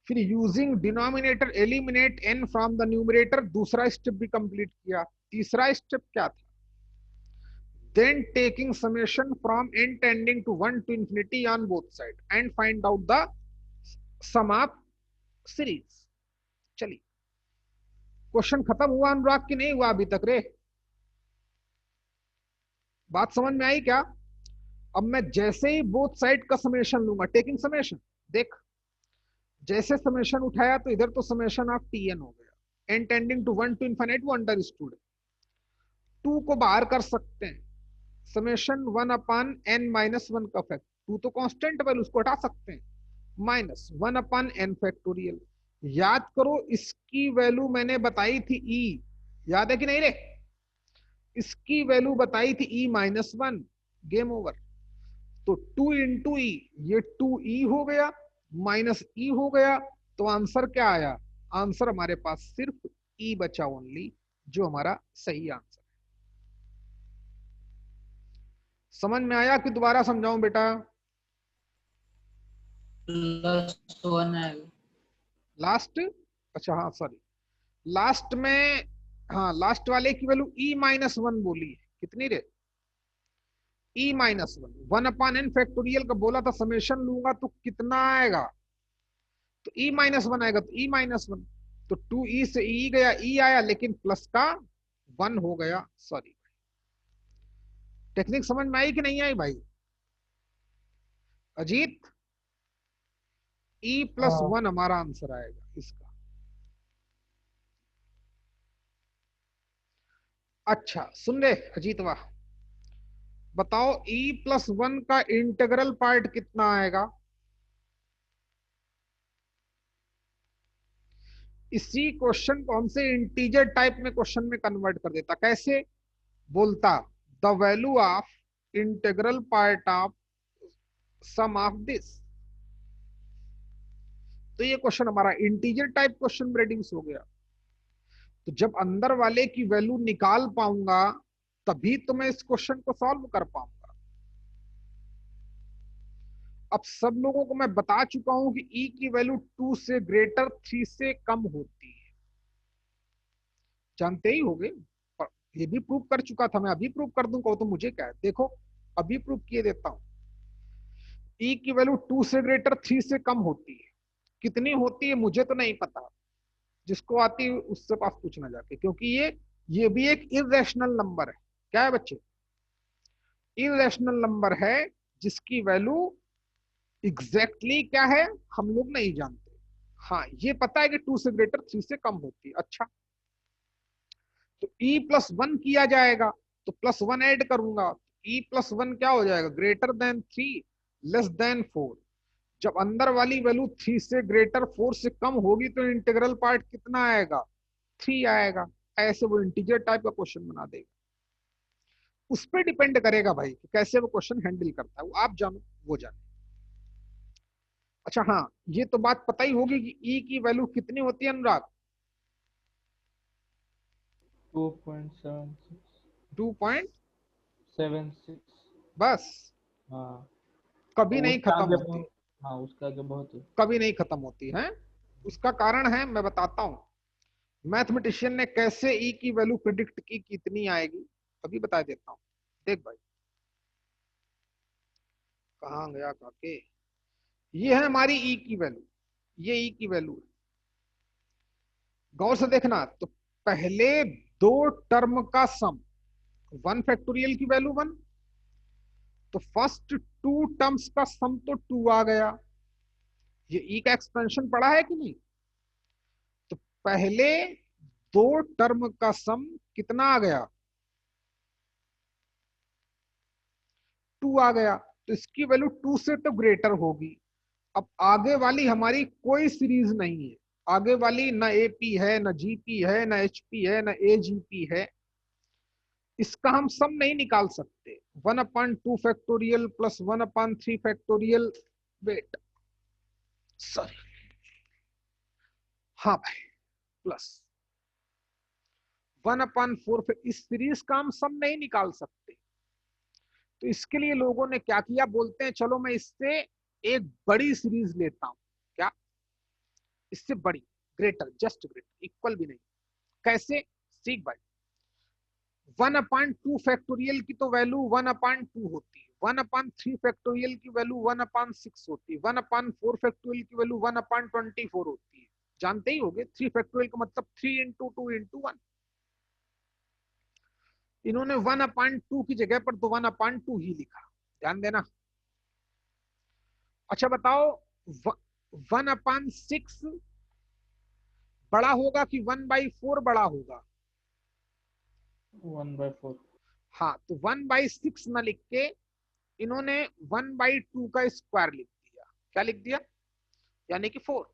Speaker 1: फिर using denominator eliminate n from the numerator, दूसरा स्टेप भी कंप्लीट किया। तीसरा स्टेप क्या था? then taking summation from n tending to 1 to infinity on both sides and find out the sum of series। चलिए, क्वेश्चन खत्म हुआ अनुराग की नहीं हुआ अभी तक रे? बात समझ में आई क्या? अब मैं जैसे ही बोथ साइड का समेशन लूंगा, टेकिंग समेशन, देख जैसे समेशन उठाया तो इधर तो समेशन ऑफ tn हो गया, n tending to 1 to infinity वो अंडरस्टूड, 2 को बाहर कर सकते हैं, summation 1 upon n minus one का फैक्ट, 2 तो कांस्टेंट वैल्यू, उसको हटा सकते हैं, माइनस 1 अपान n फैक्टोरियल। याद करो इसकी वैल्यू मैंने बताई थी e, याद है कि नहीं रे? इसकी वैल्यू बताई थी e minus one, game over. तो 2 इंटू ई, ये 2e हो गया माइनस e हो गया, तो आंसर क्या आया? आंसर हमारे पास सिर्फ e बचा ओनली, जो हमारा सही आंसर। समझ में आया कि दोबारा समझाऊं बेटा?
Speaker 5: लास्ट वन है।
Speaker 1: लास्ट, अच्छा हाँ सॉरी, लास्ट में, हाँ लास्ट वाले की वैल्यू e माइनस वन बोली है, कितनी रे? e minus one, 1 upon n factorial का बोला था, समेशन लूंगा तो कितना आएगा? तो e माइनस वन आएगा, तो e माइनस वन, तो 2e से e गया, e आया लेकिन प्लस का 1 हो गया। सॉरी, टेक्निक समझ में आई कि नहीं आई भाई? अजीत, e प्लस वन हमारा आंसर आएगा इसका। अच्छा सुन ले अजीत, वाह, बताओ e प्लस वन का इंटीग्रल पार्ट कितना आएगा? इसी क्वेश्चन को हमसे इंटीजर टाइप में क्वेश्चन में कन्वर्ट कर देता, कैसे? बोलता the value of integral part of sum of this. तो ये क्वेश्चन हमारा इंटीजर टाइप क्वेश्चन में रेड्यूस हो गया। तो जब अंदर वाले की वैल्यू निकाल पाऊंगा तभी तो मैं इस क्वेश्चन को सॉल्व कर पाऊंगा। अब सब लोगों को मैं बता चुका हूं कि e की वैल्यू 2 से ग्रेटर 3 से कम होती है, जानते ही होंगे, पर ये भी प्रूव कर चुका था मैं, अभी प्रूव कर दूंगा तो मुझे क्या है, देखो अभी प्रूव किए देता हूं। e की वैल्यू 2 से ग्रेटर 3 से कम होती है, कितनी होती है मुझे तो नहीं पता, जिसको आती है उससे पास पूछना जाके, क्योंकि ये भी एक इरेशनल नंबर है। क्या है बच्चे? इरेशनल नंबर है जिसकी वैल्यू एग्जैक्टली क्या है हम लोग नहीं जानते। हाँ ये पता है कि 2 से ग्रेटर 3 से कम होती है। अच्छा तो e+1 किया जाएगा, तो +1 ऐड करूंगा, e+1 क्या हो जाएगा, ग्रेटर देन 3 लेस देन 4। जब अंदर वाली वैल्यू 3 से ग्रेटर 4 से कम होगी तो इंटीग्रल पार्ट कितना आएगा, 3 आएगा। ऐसे वो इंटीजर टाइप का क्वेश्चन बना देगा। उस पर डिपेंड करेगा भाई कि कैसे वो क्वेश्चन हैंडल करता है, वो आप जानो वो जानो। अच्छा हाँ, ये तो बात पता ही होगी कि ई की वैल्यू कितनी होती है अनुराग,
Speaker 3: 2.76
Speaker 1: 2.76
Speaker 3: बस।
Speaker 1: बस,
Speaker 3: हाँ,
Speaker 1: कभी
Speaker 3: और
Speaker 1: नहीं
Speaker 3: उसका
Speaker 1: खत्म
Speaker 3: आगे
Speaker 1: होती,
Speaker 3: हाँ उसका आगे बहुत है।
Speaker 1: कभी नहीं खत्म होती है। उसका कारण है, मैं बताता हूं मैथमेटिशियन ने कैसे ई की वैल्यू प्रिडिक्ट की कितनी आएगी, अभी बता देता हूं। देख भाई, कहां गया काके, ये है हमारी ई की वैल्यू, ये ई की वैल्यू है। गौर से देखना, तो पहले दो टर्म का सम, 1 फैक्टोरियल की वैल्यू 1, तो फर्स्ट 2 टर्म्स का सम तो 2 आ गया। ये ई का एक्सपेंशन पढ़ा है कि नहीं, तो पहले दो टर्म का सम कितना आ गया, 2 आ गया, तो इसकी वैल्यू 2 से तो ग्रेटर होगी। अब आगे वाली हमारी कोई सीरीज नहीं है, आगे वाली ना एपी है, ना जीपी है, ना एचपी है, ना एजीपी है, इसका हम सम नहीं निकाल सकते। 1/2 factorial plus 1/3 factorial, wait sorry, हाँ भाई, प्लस 1/4, इस सीरीज का हम सम नहीं निकाल सकते। तो इसके लिए लोगों ने क्या किया, बोलते हैं चलो मैं इससे एक बड़ी सीरीज लेता हूं, क्या इससे बड़ी, ग्रेटर, जस्ट ग्रेटर, इक्वल भी नहीं। कैसे, सीख भाई, 1/2 फैक्टोरियल की तो वैल्यू 1/2 होती है, 1/3 फैक्टोरियल की वैल्यू 1/6 होती है, 1/4 फैक्टोरियल की वैल्यू 1/24 होती है। जानते ही होंगे 3 फैक्टोरियल का मतलब 3 × 2 × 1। इन्होंने 1/2 की जगह पर तो 1/2 ही लिखा, ध्यान देना। अच्छा बताओ, 1/6 बड़ा होगा कि 1/4 बड़ा होगा,
Speaker 3: 1/4।
Speaker 1: हाँ, तो 1/6 न लिख के इन्होंने 1/2 का स्क्वायर लिख दिया। क्या लिख दिया, यानी कि 4।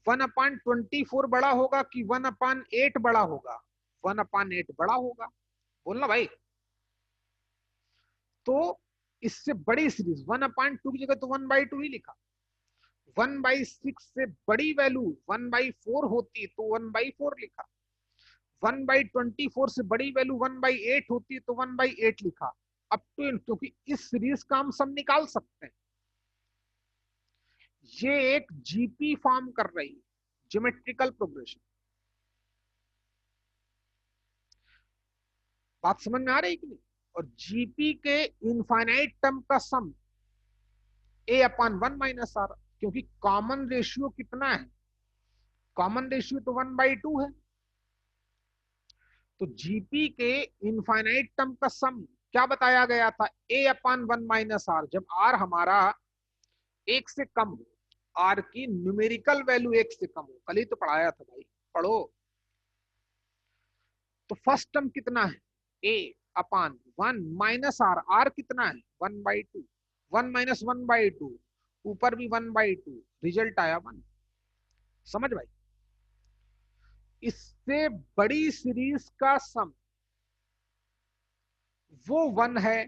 Speaker 1: 1/24 बड़ा होगा कि 1/8 बड़ा होगा, 1/8 बड़ा होगा, बोलना भाई। तो इससे बड़ी सीरीज 1/2 की जगह तो 1/2 ही लिखा। 1/6 से बड़ी वैल्यू 1/4 होती तो 1/4 लिखा। 1/24 से बड़ी वैल्यू 1/8 होती तो 1/8 लिखा। अप टू, क्योंकि इस सीरीज का हम सम निकाल सकते हैं। ये एक जीपी फॉर्म कर रही है, ज्योमेट्रिकल प्रोग्रेशन। बात समझ में आ रही कि नहीं। और जीपी के इनफाइनाइट टर्म का सम a/1 - r, क्योंकि कॉमन रेशियो कितना है, कॉमन रेशियो तो 1/2 है। तो जीपी के इनफाइनाइट टर्म का सम क्या बताया गया था, a/1 - r, जब r हमारा 1 से कम हो, r की न्यूमेरिकल वैल्यू 1 से कम हो। कल ही तो पढ़ाया था भाई, पढ़ो। तो फर्स्ट टर्म कितना है, a/1 - r, r कितना है 1/2, 1 - 1/2, ऊपर भी 1/2, रिजल्ट आया 1। समझ भाई, इससे बड़ी सीरीज का सम वो 1 है,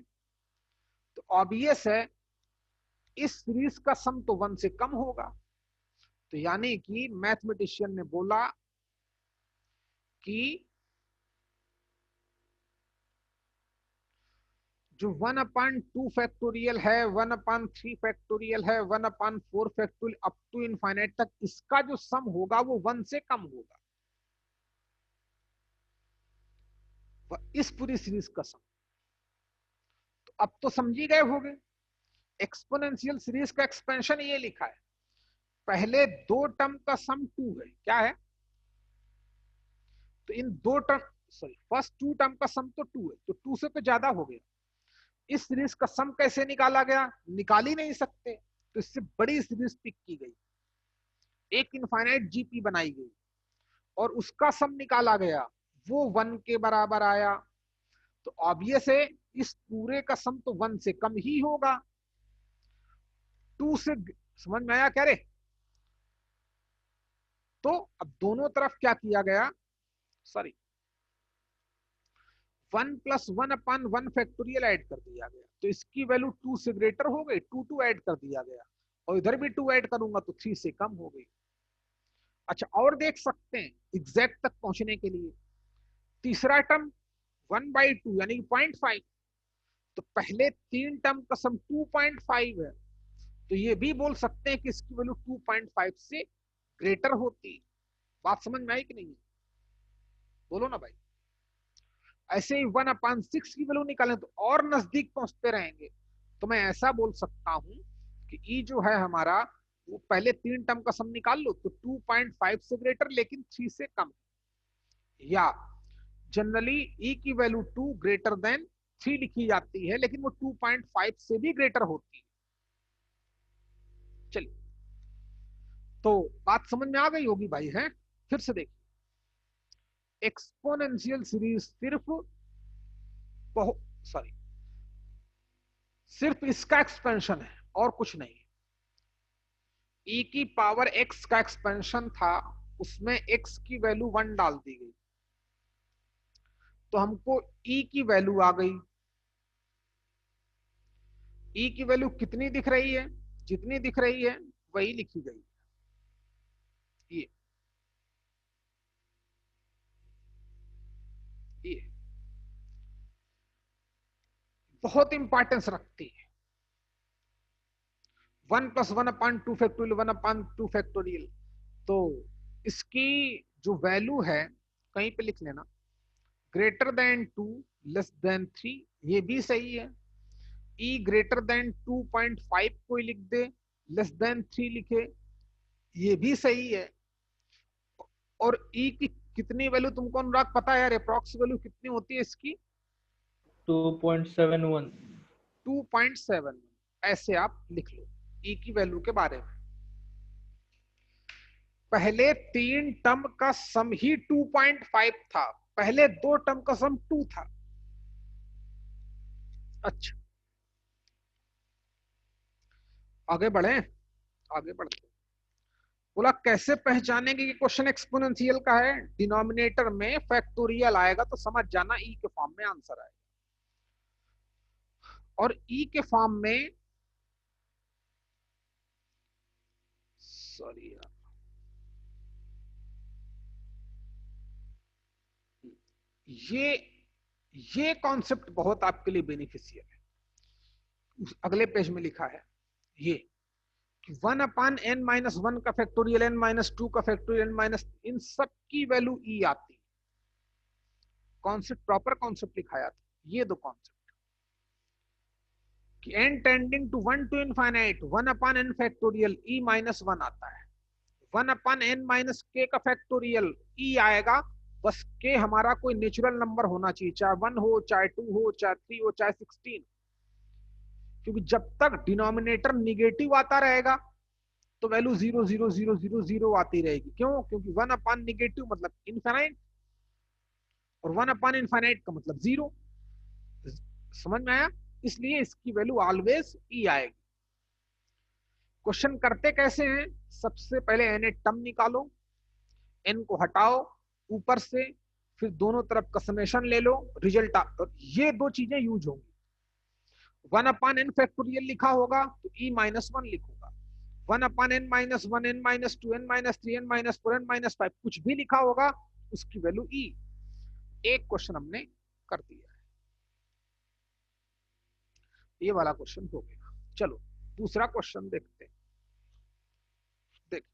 Speaker 1: तो ऑब्वियस है इस सीरीज का सम तो 1 से कम होगा। तो यानी कि मैथमेटिशियन ने बोला कि जो 1/2 फैक्टोरियल है, 1/3 फैक्टोरियल है, 1/4 फैक्टोरियल अप टू इनफाइनाइट तक, इसका जो सम होगा वो 1 से कम होगा, इस पूरी सीरीज का सम। तो अब तो समझी गए होंगे, एक्सपोनेंशियल सीरीज का एक्सपेंशन ये लिखा है, पहले दो टर्म का सम 2 है, क्या है, तो इन दो टर्म, सॉरी, फर्स्ट 2 टर्म का सम तो 2 है, तो 2 से तो ज्यादा हो गया। इस सीरीज का सम कैसे निकाला गया, निकाल ही नहीं सकते, तो इससे बड़ी सीरीज पिक की गई, एक इनफाइनाइट जीपी बनाई गई और उसका सम निकाला गया वो 1 के बराबर आया, तो ऑब्वियस है इस पूरे का सम तो 1 से कम ही होगा। 2 से समझ में आया क्या रे? तो अब दोनों तरफ क्या किया गया, sorry 1 plus 1 upon 1 factorial add कर दिया गया, तो इसकी वैल्यू 2 से ग्रेटर हो गई, 2 ऐड कर दिया गया, और इधर भी 2 ऐड करूंगा तो 3 से कम हो गई। अच्छा और देख सकते हैं एग्जैक्ट तक पहुंचने के लिए, तीसरा टर्म 1/2 यानी 0.5, तो पहले 3 टर्म का सम 2.5 है, तो ये भी बोल सकते हैं कि इसकी वैल्यू 2.5 से ग्रेटर होती। बात समझ में आई कि नहीं? बोलो ना भाई। ऐसे ही 1/6 की वैल्यू निकालें तो और नजदीक पहुंचते रहेंगे, तो मैं ऐसा बोल सकता हूं कि ई जो है हमारा, वो पहले 3 टर्म का सम निकाल लो तो 2.5 से ग्रेटर लेकिन 3 से कम, या जनरली ई की वैल्यू 2 ग्रेटर देन 3 लिखी जाती है, लेकिन वो 2.5 से भी ग्रेटर होती है। चलिए, तो बात समझ में आ गई होगी भाई, है? फिर से देखिए, एक्सपोनेंशियल सीरीज सॉरी सिर्फ इसका एक्सपेंशन है और कुछ नहीं। e की पावर x का एक्सपेंशन था, उसमें x की वैल्यू 1 डाल दी गई, तो हमको e की वैल्यू आ गई। e की वैल्यू कितनी दिख रही है? जितनी दिख रही है वही लिखी गई। ये ये बहुत इंपॉर्टेंस रखती है। 1 प्लस 1/2 फैक्टोरियल 1/2 फैक्टोरियल, तो इसकी जो वैल्यू है कहीं पे लिख लेना, ग्रेटर देन 2 लेस देन 3, ये भी सही है। e ग्रेटर देन 2.5 को लिख दे, लेस देन 3 लिखे, ये भी सही है। और e की कितनी वैल्यू तुमको अनुराग पता है यार, अप्रॉक्स वैल्यू कितनी होती है इसकी?
Speaker 3: 2.71।
Speaker 1: 2.7, ऐसे आप लिख लो e की वैल्यू के बारे में। पहले 3 टर्म का सम ही 2.5 था, पहले 2 टर्म का सम 2 था। अच्छा आगे बढ़े, आगे बढ़ते। बोला कैसे पहचानेंगे कि क्वेश्चन एक्सपोनेंशियल का है? डिनोमिनेटर में फैक्टोरियल आएगा तो समझ जाना ई के फॉर्म में आंसर आएगा, और ई के फॉर्म में, सॉरी यार, ये ये कॉन्सेप्ट बहुत आपके लिए बेनिफिशियल है। अगले पेज में लिखा है ये 1/n-1 का फैक्टोरियल, n-2 का फैक्टोरियल, इन सब की वैल्यू ई आती। कॉन्सेप्ट प्रॉपर कॉन्सेप्ट लिखाया था, ये दो कॉन्सेप्ट कि n tending to 1 to infinite 1/n factorial e-1 आता है। 1/n-k का फैक्टोरियल e आएगा, बस के हमारा कोई नेचुरल नंबर होना चाहिए, चाहे 1 हो, चाहे 2 हो, चाहे 3 हो, चाहे 16, क्योंकि जब तक डिनोमिनेटर निगेटिव आता रहेगा तो वैल्यू 0 0 0 0 0 आती रहेगी। क्यों? क्योंकि 1/नेगेटिव मतलब इनफाइनाइट, और 1/इनफाइनाइट का मतलब 0। समझ में आया? इसलिए इसकी वैल्यू ऑलवेज ई आएगी। क्वेश्चन करते कैसे हैं? सबसे पहले एन टर्म निकालो, एन को हटाओ ऊपर से, फिर दोनों तरफ का समेशन ले लो, रिजल्ट ये दो चीजें यूज होंगी। 1/n फैक्टोरियल लिखा होगा तो e-1 लिखूंगा, 1/n-1, n-2, n-3, n-4, n-5 कुछ भी लिखा होगा उसकी वैल्यू e। एक क्वेश्चन हमने कर दिया है, ये वाला क्वेश्चन हो गया। चलो दूसरा क्वेश्चन देखते हैं। देख,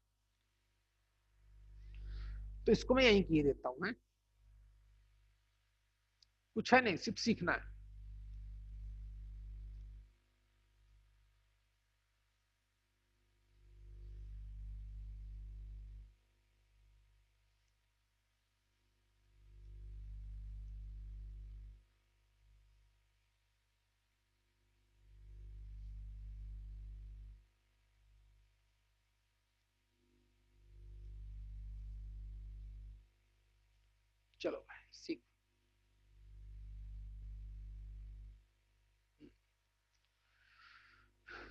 Speaker 1: तो इसको मैं यहीं किए देता हूं, है कुछ है नहीं, सिर्फ सीखना है। चलो भाई सीख।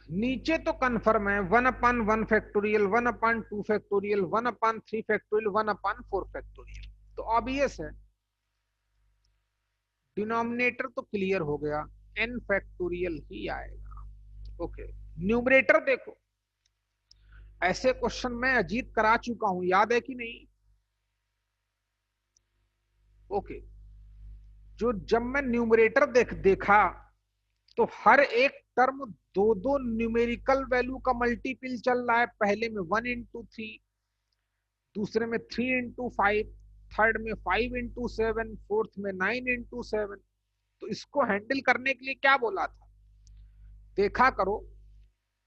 Speaker 1: नीचे तो कन्फर्म है 1/1 फैक्टोरियल, 1/2 फैक्टोरियल, 1/3 फैक्टोरियल, 1/4 फैक्टोरियल। तो ऑब्वियस है डिनोमिनेटर तो क्लियर हो गया, n फैक्टोरियल ही आएगा। ओके, न्यूमरेटर देखो, ऐसे क्वेश्चन मैं अजीत करा चुका हूं, याद है कि नहीं? ओके, जो जब मैं न्यूमरेटर देखा तो हर एक टर्म दो दो न्यूमेरिकल वैल्यू का मल्टीपल चल रहा है। पहले में 1 into 3, दूसरे में 3 into 5, थर्ड में 5 into 7, फोर्थ में 9 into 7। तो इसको हैंडल करने के लिए क्या बोला था, देखा करो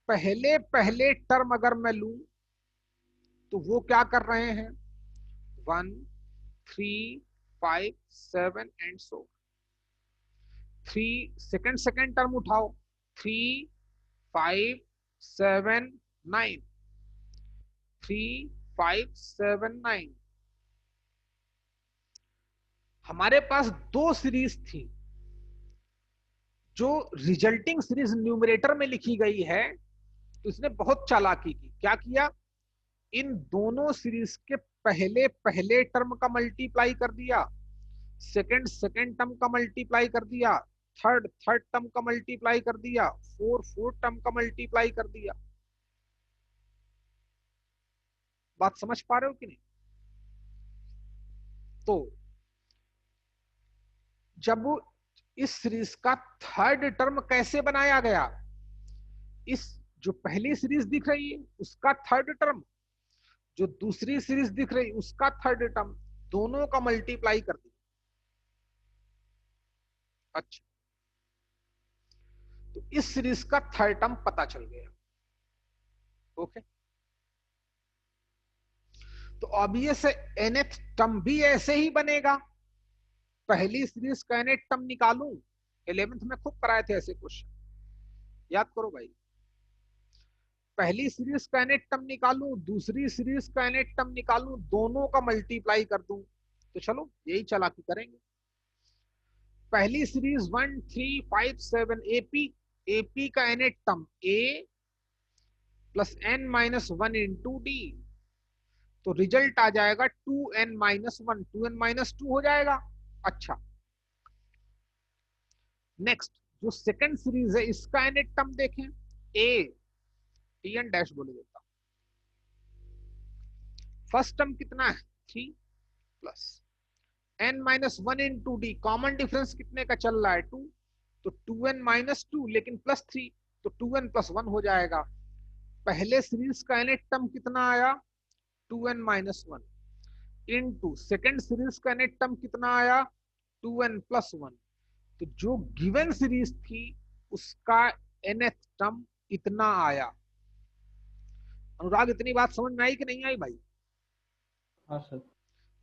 Speaker 1: पहले पहले टर्म अगर मैं लूं तो वो क्या कर रहे हैं, 1 3 5 7 एंड सो। 3 सेकंड टर्म उठाओ, 3 5 7 9, 3 5 7 9। हमारे पास दो सीरीज थी, जो रिजल्टिंग सीरीज न्यूमरेटर में लिखी गई है। तो इसने बहुत चालाकी की, क्या किया, इन दोनों सीरीज के पहले पहले टर्म का मल्टीप्लाई कर दिया, सेकंड टर्म का मल्टीप्लाई कर दिया, थर्ड टर्म का मल्टीप्लाई कर दिया, फोर्थ टर्म का मल्टीप्लाई कर दिया। बात समझ पा रहे हो कि नहीं? तो जब इस सीरीज का थर्ड टर्म कैसे बनाया गया, इस जो पहली सीरीज दिख रही है उसका थर्ड टर्म, जो दूसरी सीरीज दिख रही उसका थर्ड टर्म, दोनों का मल्टीप्लाई कर दिया। अच्छा, तो इस सीरीज का थर्ड टर्म पता चल गया। ओके, तो ऑब्वियस है nth टर्म भी ऐसे ही बनेगा। पहली सीरीज का nth टर्म निकालूं, 11th में खूब कराए थे ऐसे क्वेश्चन, याद करो भाई। पहली सीरीज का nth टर्म निकालूं, दूसरी सीरीज का nth टर्म निकालूं, दोनों का मल्टीप्लाई कर दूं। तो चलो यही चालाकी करेंगे। पहली सीरीज 1 3 5 7 एपी का nth term a plus n-1 into D. तो रिजल्ट आ जाएगा 2n-1, 2n-2 हो जाएगा। अच्छा, नेक्स्ट जो सेकंड सीरीज है इसका nth टर्म देखें, a tn डैश बोले देता। फर्स्ट टर्म कितना है 3 plus n-1 into D, common difference कितने का चल रहा है 2, तो 2n-2 लेकिन प्लस 3, तो 2n+1 हो जाएगा। पहले सीरीज का nth टर्म कितना आया 2n-1 इनटू सेकंड सीरीज का nth टर्म कितना आया 2n+1। तो जो गिवन सीरीज थी उसका nth टर्म इतना आया। अनुराग, इतनी बात समझ में आई कि नहीं आई भाई?
Speaker 3: हाँ सर।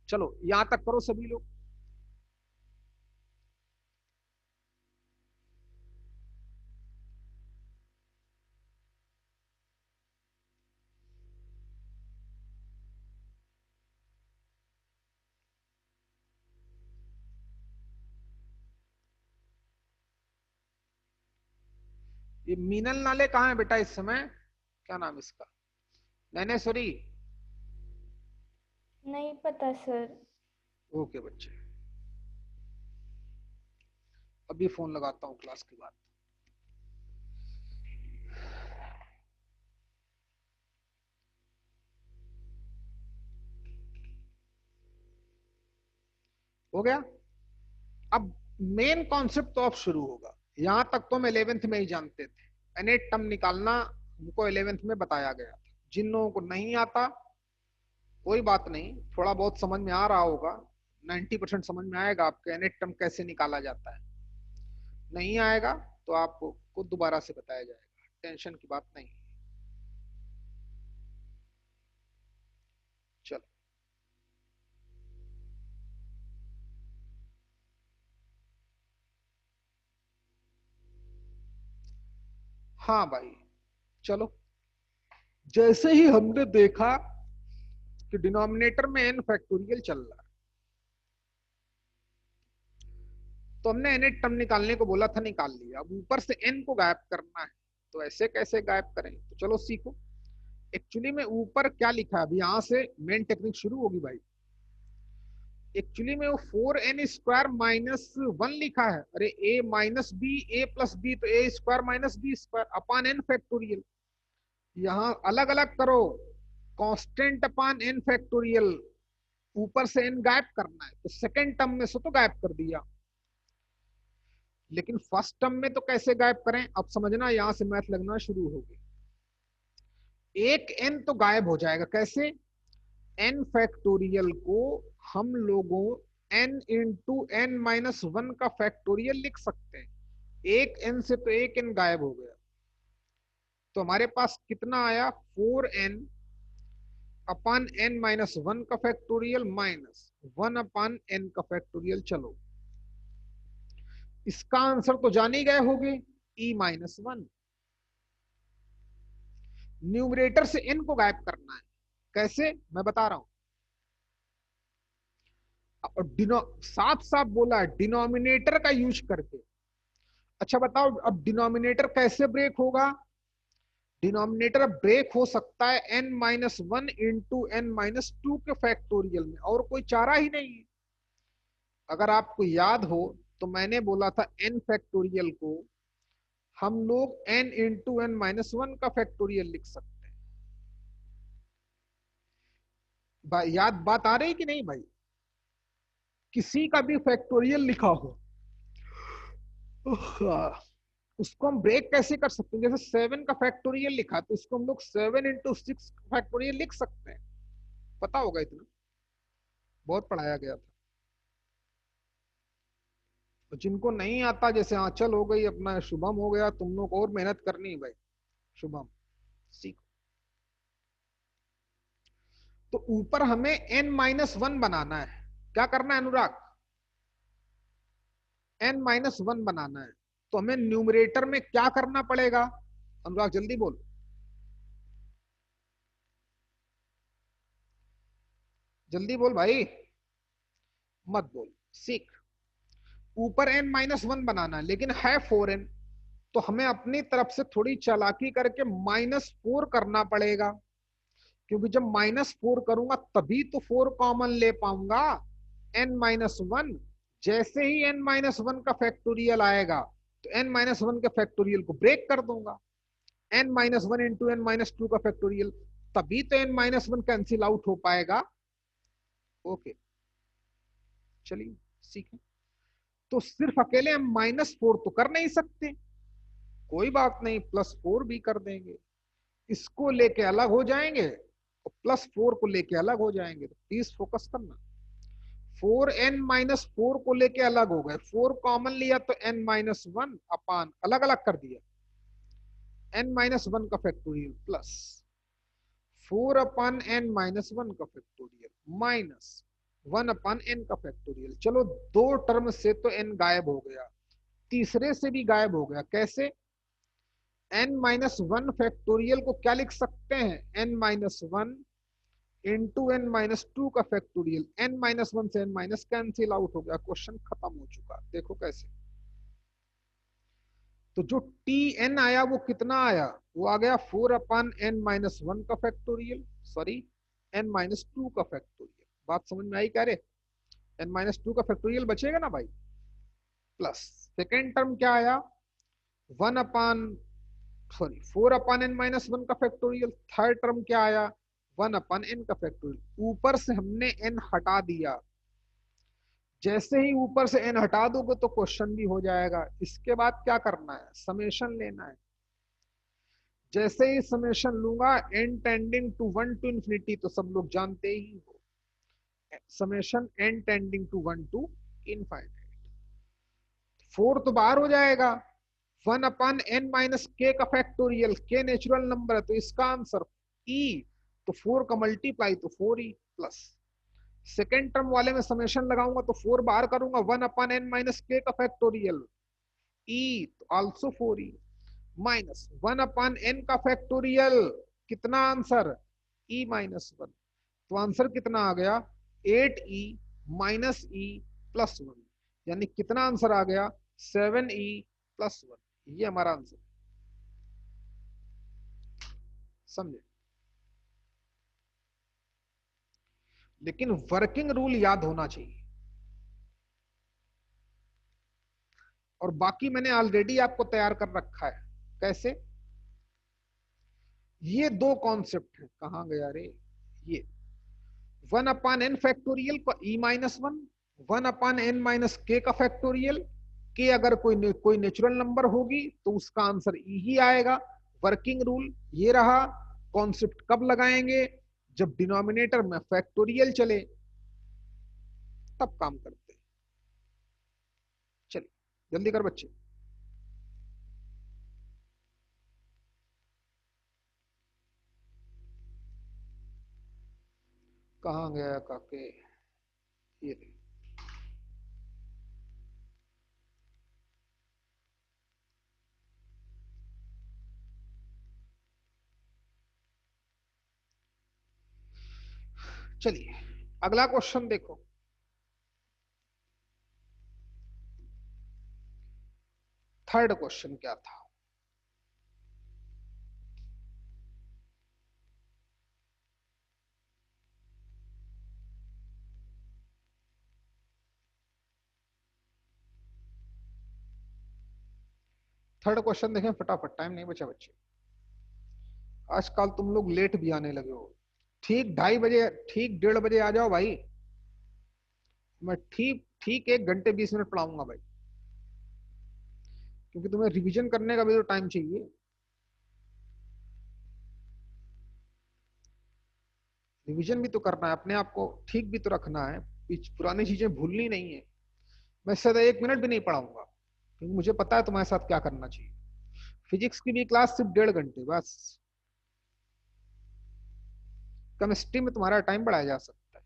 Speaker 1: चलो यहां तक करो सभी लोग। ये मीनल नाले कहाँ है बेटा इस समय? क्या नाम इसका? नैनेश्वरी?
Speaker 4: नहीं पता सर।
Speaker 1: ओके बच्चे, अभी फोन लगाता हूँ क्लास के बाद। हो गया? अब मेन कॉन्सेप्ट तो अब शुरू होगा। यहां तक तो हम 11th में ही जानते थे, nth टर्म निकालना हमको 11th में बताया गया था। जिन लोगों को नहीं आता कोई बात नहीं, थोड़ा बहुत समझ में आ रहा होगा, 90% समझ में आएगा आपके nth टर्म कैसे निकाला जाता है। नहीं आएगा तो आपको दोबारा से बताया जाएगा, टेंशन की बात नहीं। चलो हाँ भाई, चलो जैसे ही हमने देखा कि डिनोमिनेटर में n फैक्टोरियल चल रहा है, तो हमने nth टर्म निकालने को बोला था, निकाल लिया। अब ऊपर से n को गायब करना है, तो ऐसे कैसे गायब करें? तो चलो सीखो। एक्चुअली में ऊपर क्या लिखा है, अभी यहां से मेन टेक्निक शुरू होगी भाई। एक्चुअली में वो 4n स्क्वायर माइनस 1 लिखा है। अरे a minus B, a plus B, तो a square minus B square upon n factorial. यहाँ अलग अलग करो, कांस्टेंट अपान n फैक्टोरियल। ऊपर से n गायब करना है, तो सेकंड टर्म में से तो गायब कर दिया, लेकिन फर्स्ट टर्म में तो कैसे गायब करें? अब समझना, यहां से मैथ लगना शुरू होगी। एक n तो गायब हो जाएगा, कैसे? n फैक्टोरियल को हम लोगों n इंटू n माइनस 1 का फैक्टोरियल लिख सकते हैं। एक n से तो एक n गायब हो गया, तो हमारे पास कितना आया? 4n अपान n माइनस 1 का फैक्टोरियल माइनस 1 अपान n का फैक्टोरियल। चलो इसका आंसर तो जान ही गए होगे, e माइनस 1। न्यूमरेटर से n को गायब करना है, कैसे? मैं बता रहा हूं। साफ साफ बोला है, डिनोमिनेटर का यूज करके। अच्छा बताओ, अब डिनोमिनेटर कैसे ब्रेक होगा? डिनोमिनेटर ब्रेक हो सकता है n minus 1 into n minus 2 के फैक्टोरियल में, और कोई चारा ही नहीं है। अगर आपको याद हो तो मैंने बोला था n फैक्टोरियल को हम लोग n इंटू n माइनस 1 का फैक्टोरियल लिख सकते हैं। याद बात आ रही कि नहीं भाई? किसी का भी फैक्टोरियल लिखा हो उसको हम ब्रेक कैसे कर सकते हैं? जैसे 7 का फैक्टोरियल लिखा, तो इसको हम लोग 7 इंटू 6 फैक्टोरियल लिख सकते हैं। पता होगा, इतना बहुत पढ़ाया गया था। तो जिनको नहीं आता, जैसे आंचल हो गई, अपना शुभम हो गया, तुम लोग और मेहनत करनी है भाई। शुभम सीखो। तो ऊपर हमें n माइनस 1 बनाना है। क्या करना है अनुराग? n माइनस 1 बनाना है। तो हमें न्यूमरेटर में क्या करना पड़ेगा? अनुराग जल्दी बोल। जल्दी बोल भाई, मत बोल, सीख। ऊपर n माइनस 1 बनाना है, लेकिन है 4n, तो हमें अपनी तरफ से थोड़ी चालाकी करके -4 करना पड़ेगा, क्योंकि जब -4 करूंगा तभी तो 4 कॉमन ले पाऊंगा। n माइनस 1, जैसे ही n माइनस 1 का फैक्टोरियल आएगा तो n माइनस 1 के फैक्टोरियल को ब्रेक कर दूंगा। n minus 1 into n minus 2 का फैक्टोरियल, तभी तो n माइनस 1 कैंसिल आउट हो पाएगा। ओके चलिए सीखें। तो सिर्फ अकेले हम -4 तो कर नहीं सकते, कोई बात नहीं, +4 भी कर देंगे। इसको लेके अलग हो जाएंगे और +4 को लेके अलग हो जाएंगे। तो प्लीज फोकस करना। 4n माइनस 4 को लेके अलग हो गए, 4 कॉमन लिया तो n माइनस 1 अपान, अलग अलग कर दिया, n माइनस 1 का फैक्टोरियल प्लस 4 अपान n माइनस 1 का फैक्टोरियल माइनस 1 अपान n का फैक्टोरियल। चलो दो टर्म से तो n गायब हो गया, तीसरे से भी गायब हो गया। कैसे? n माइनस 1 फैक्टोरियल को क्या लिख सकते हैं? n minus 1 into n minus 2 का फैक्टोरियल। n माइनस 1 से n माइनस कैंसिल आउट हो गया, क्वेश्चन खत्म हो चुका। देखो कैसे। तो जो tn आया वो कितना आया? वो आ गया 4 अपान n माइनस 1 का फैक्टोरियल, सॉरी n माइनस 2 का फैक्टोरियल। बात समझ में आई? कह रहे n माइनस 2 का फैक्टोरियल बचेगा ना भाई, प्लस सेकेंड टर्म क्या आया? 4 अपान n माइनस 1 का फैक्टोरियल। थर्ड टर्म क्या आया? 1 अपान n का फैक्टोरियल। ऊपर से हमने n हटा दिया, जैसे ही ऊपर से n हटा दोगे तो क्वेश्चन भी हो जाएगा। इसके बाद क्या करना है? समेशन लेना है। जैसे ही समेशन लूंगा n tending to 1 to infinity, तो सब लोग जानते ही हो, summation n tending to 1 to infinite. 4 तो बाहर हो जाएगा, 1 अपान n माइनस k का फैक्टोरियल, k नेचुरल नंबर है तो इसका आंसर e, तो 4 का मल्टीप्लाई तो 4e प्लस सेकेंड टर्म वाले में समेशन लगाऊंगा तो 4 बाहर करूंगा, 1 अपान n माइनस k का फैक्टोरियल e तो also 4e minus 1 upon n का फैक्टोरियल। कितना आंसर? e minus 1। तो आंसर कितना आ गया? 8e minus e plus 1। यानी कितना आंसर आ गया 7e+1, ये हमारा आंसर। समझे? लेकिन वर्किंग रूल याद होना चाहिए। और बाकी मैंने ऑलरेडी आपको तैयार कर रखा है। कैसे? ये दो कॉन्सेप्ट है, कहां गया रे, ये 1/n फैक्टोरियल का e-1, 1/n माइनस k का फैक्टोरियल। k अगर कोई नेचुरल नंबर होगी तो उसका आंसर e ही आएगा। वर्किंग रूल ये रहा। कॉन्सेप्ट कब लगाएंगे? जब डिनोमिनेटर में फैक्टोरियल चले तब काम करते हैं। चलिए जल्दी कर बच्चे। कहां गया काके, ये देखिए। चलिए अगला क्वेश्चन देखो। थर्ड क्वेश्चन क्या था? थर्ड क्वेश्चन देखें फटाफट, टाइम नहीं बचा बच्चे। आजकल तुम लोग लेट भी आने लगे हो। ठीक 2:30 बजे, ठीक 1:30 बजे आ जाओ भाई। मैं ठीक ठीक 1 घंटे 20 मिनट पढ़ाऊंगा भाई, क्योंकि तुम्हें रिवीजन करने का भी तो टाइम चाहिए। रिवीजन भी तो करना है, अपने आप को ठीक भी तो रखना है, पुरानी चीजें भूलनी नहीं है। मैं सीधा 1 मिनट भी नहीं पढ़ाऊंगा, क्योंकि मुझे पता है तुम्हारे साथ क्या करना चाहिए। फिजिक्स की भी क्लास सिर्फ 1.5 घंटे बस। केमिस्ट्री में तुम्हारा टाइम बढ़ाया जा सकता है,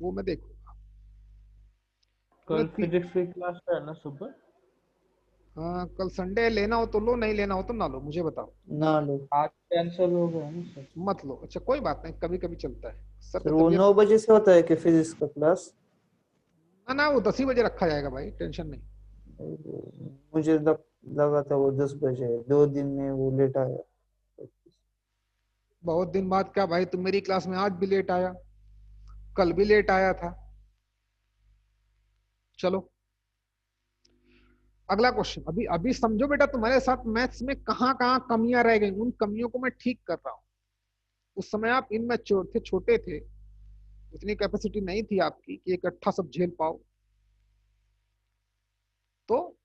Speaker 1: वो मैं देखूंगा।
Speaker 3: कल फिजिक्स की क्लास है ना सुबह?
Speaker 1: हाँ कल संडे, लेना हो तो लो, नहीं लेना हो तो ना लो, मुझे बताओ।
Speaker 2: ना लो
Speaker 3: आज कैंसिल हो गया ना सर?
Speaker 1: मत लो। अच्छा कोई बात नहीं, कभी कभी चलता है सर
Speaker 2: सर।
Speaker 1: की
Speaker 2: वो
Speaker 1: तबीयत।
Speaker 2: 9 बजे से होता है कि फिजिक्स का क्लास?
Speaker 1: ना ना, वो 10 ही बजे रखा जाएगा भाई, टेंशन नहीं।
Speaker 2: मुझे लगा था वो 10 बजे है। 2 दिन में वो लेट आया।
Speaker 1: बहुत दिन बाद क्या भाई, तुम मेरी क्लास में आज भी लेट आया, कल भी लेट आया था। चलो अगला क्वेश्चन। अभी अभी समझो बेटा, तुम्हारे साथ मैथ्स में कहां कहां कमियां रह गई, उन कमियों को मैं ठीक कर रहा हूं। उस समय आप इनमेच्योर थे, छोटे थे, उतनी कैपेसिटी नहीं थी आपकी कि इकट्ठा सब झेल पाओ। तो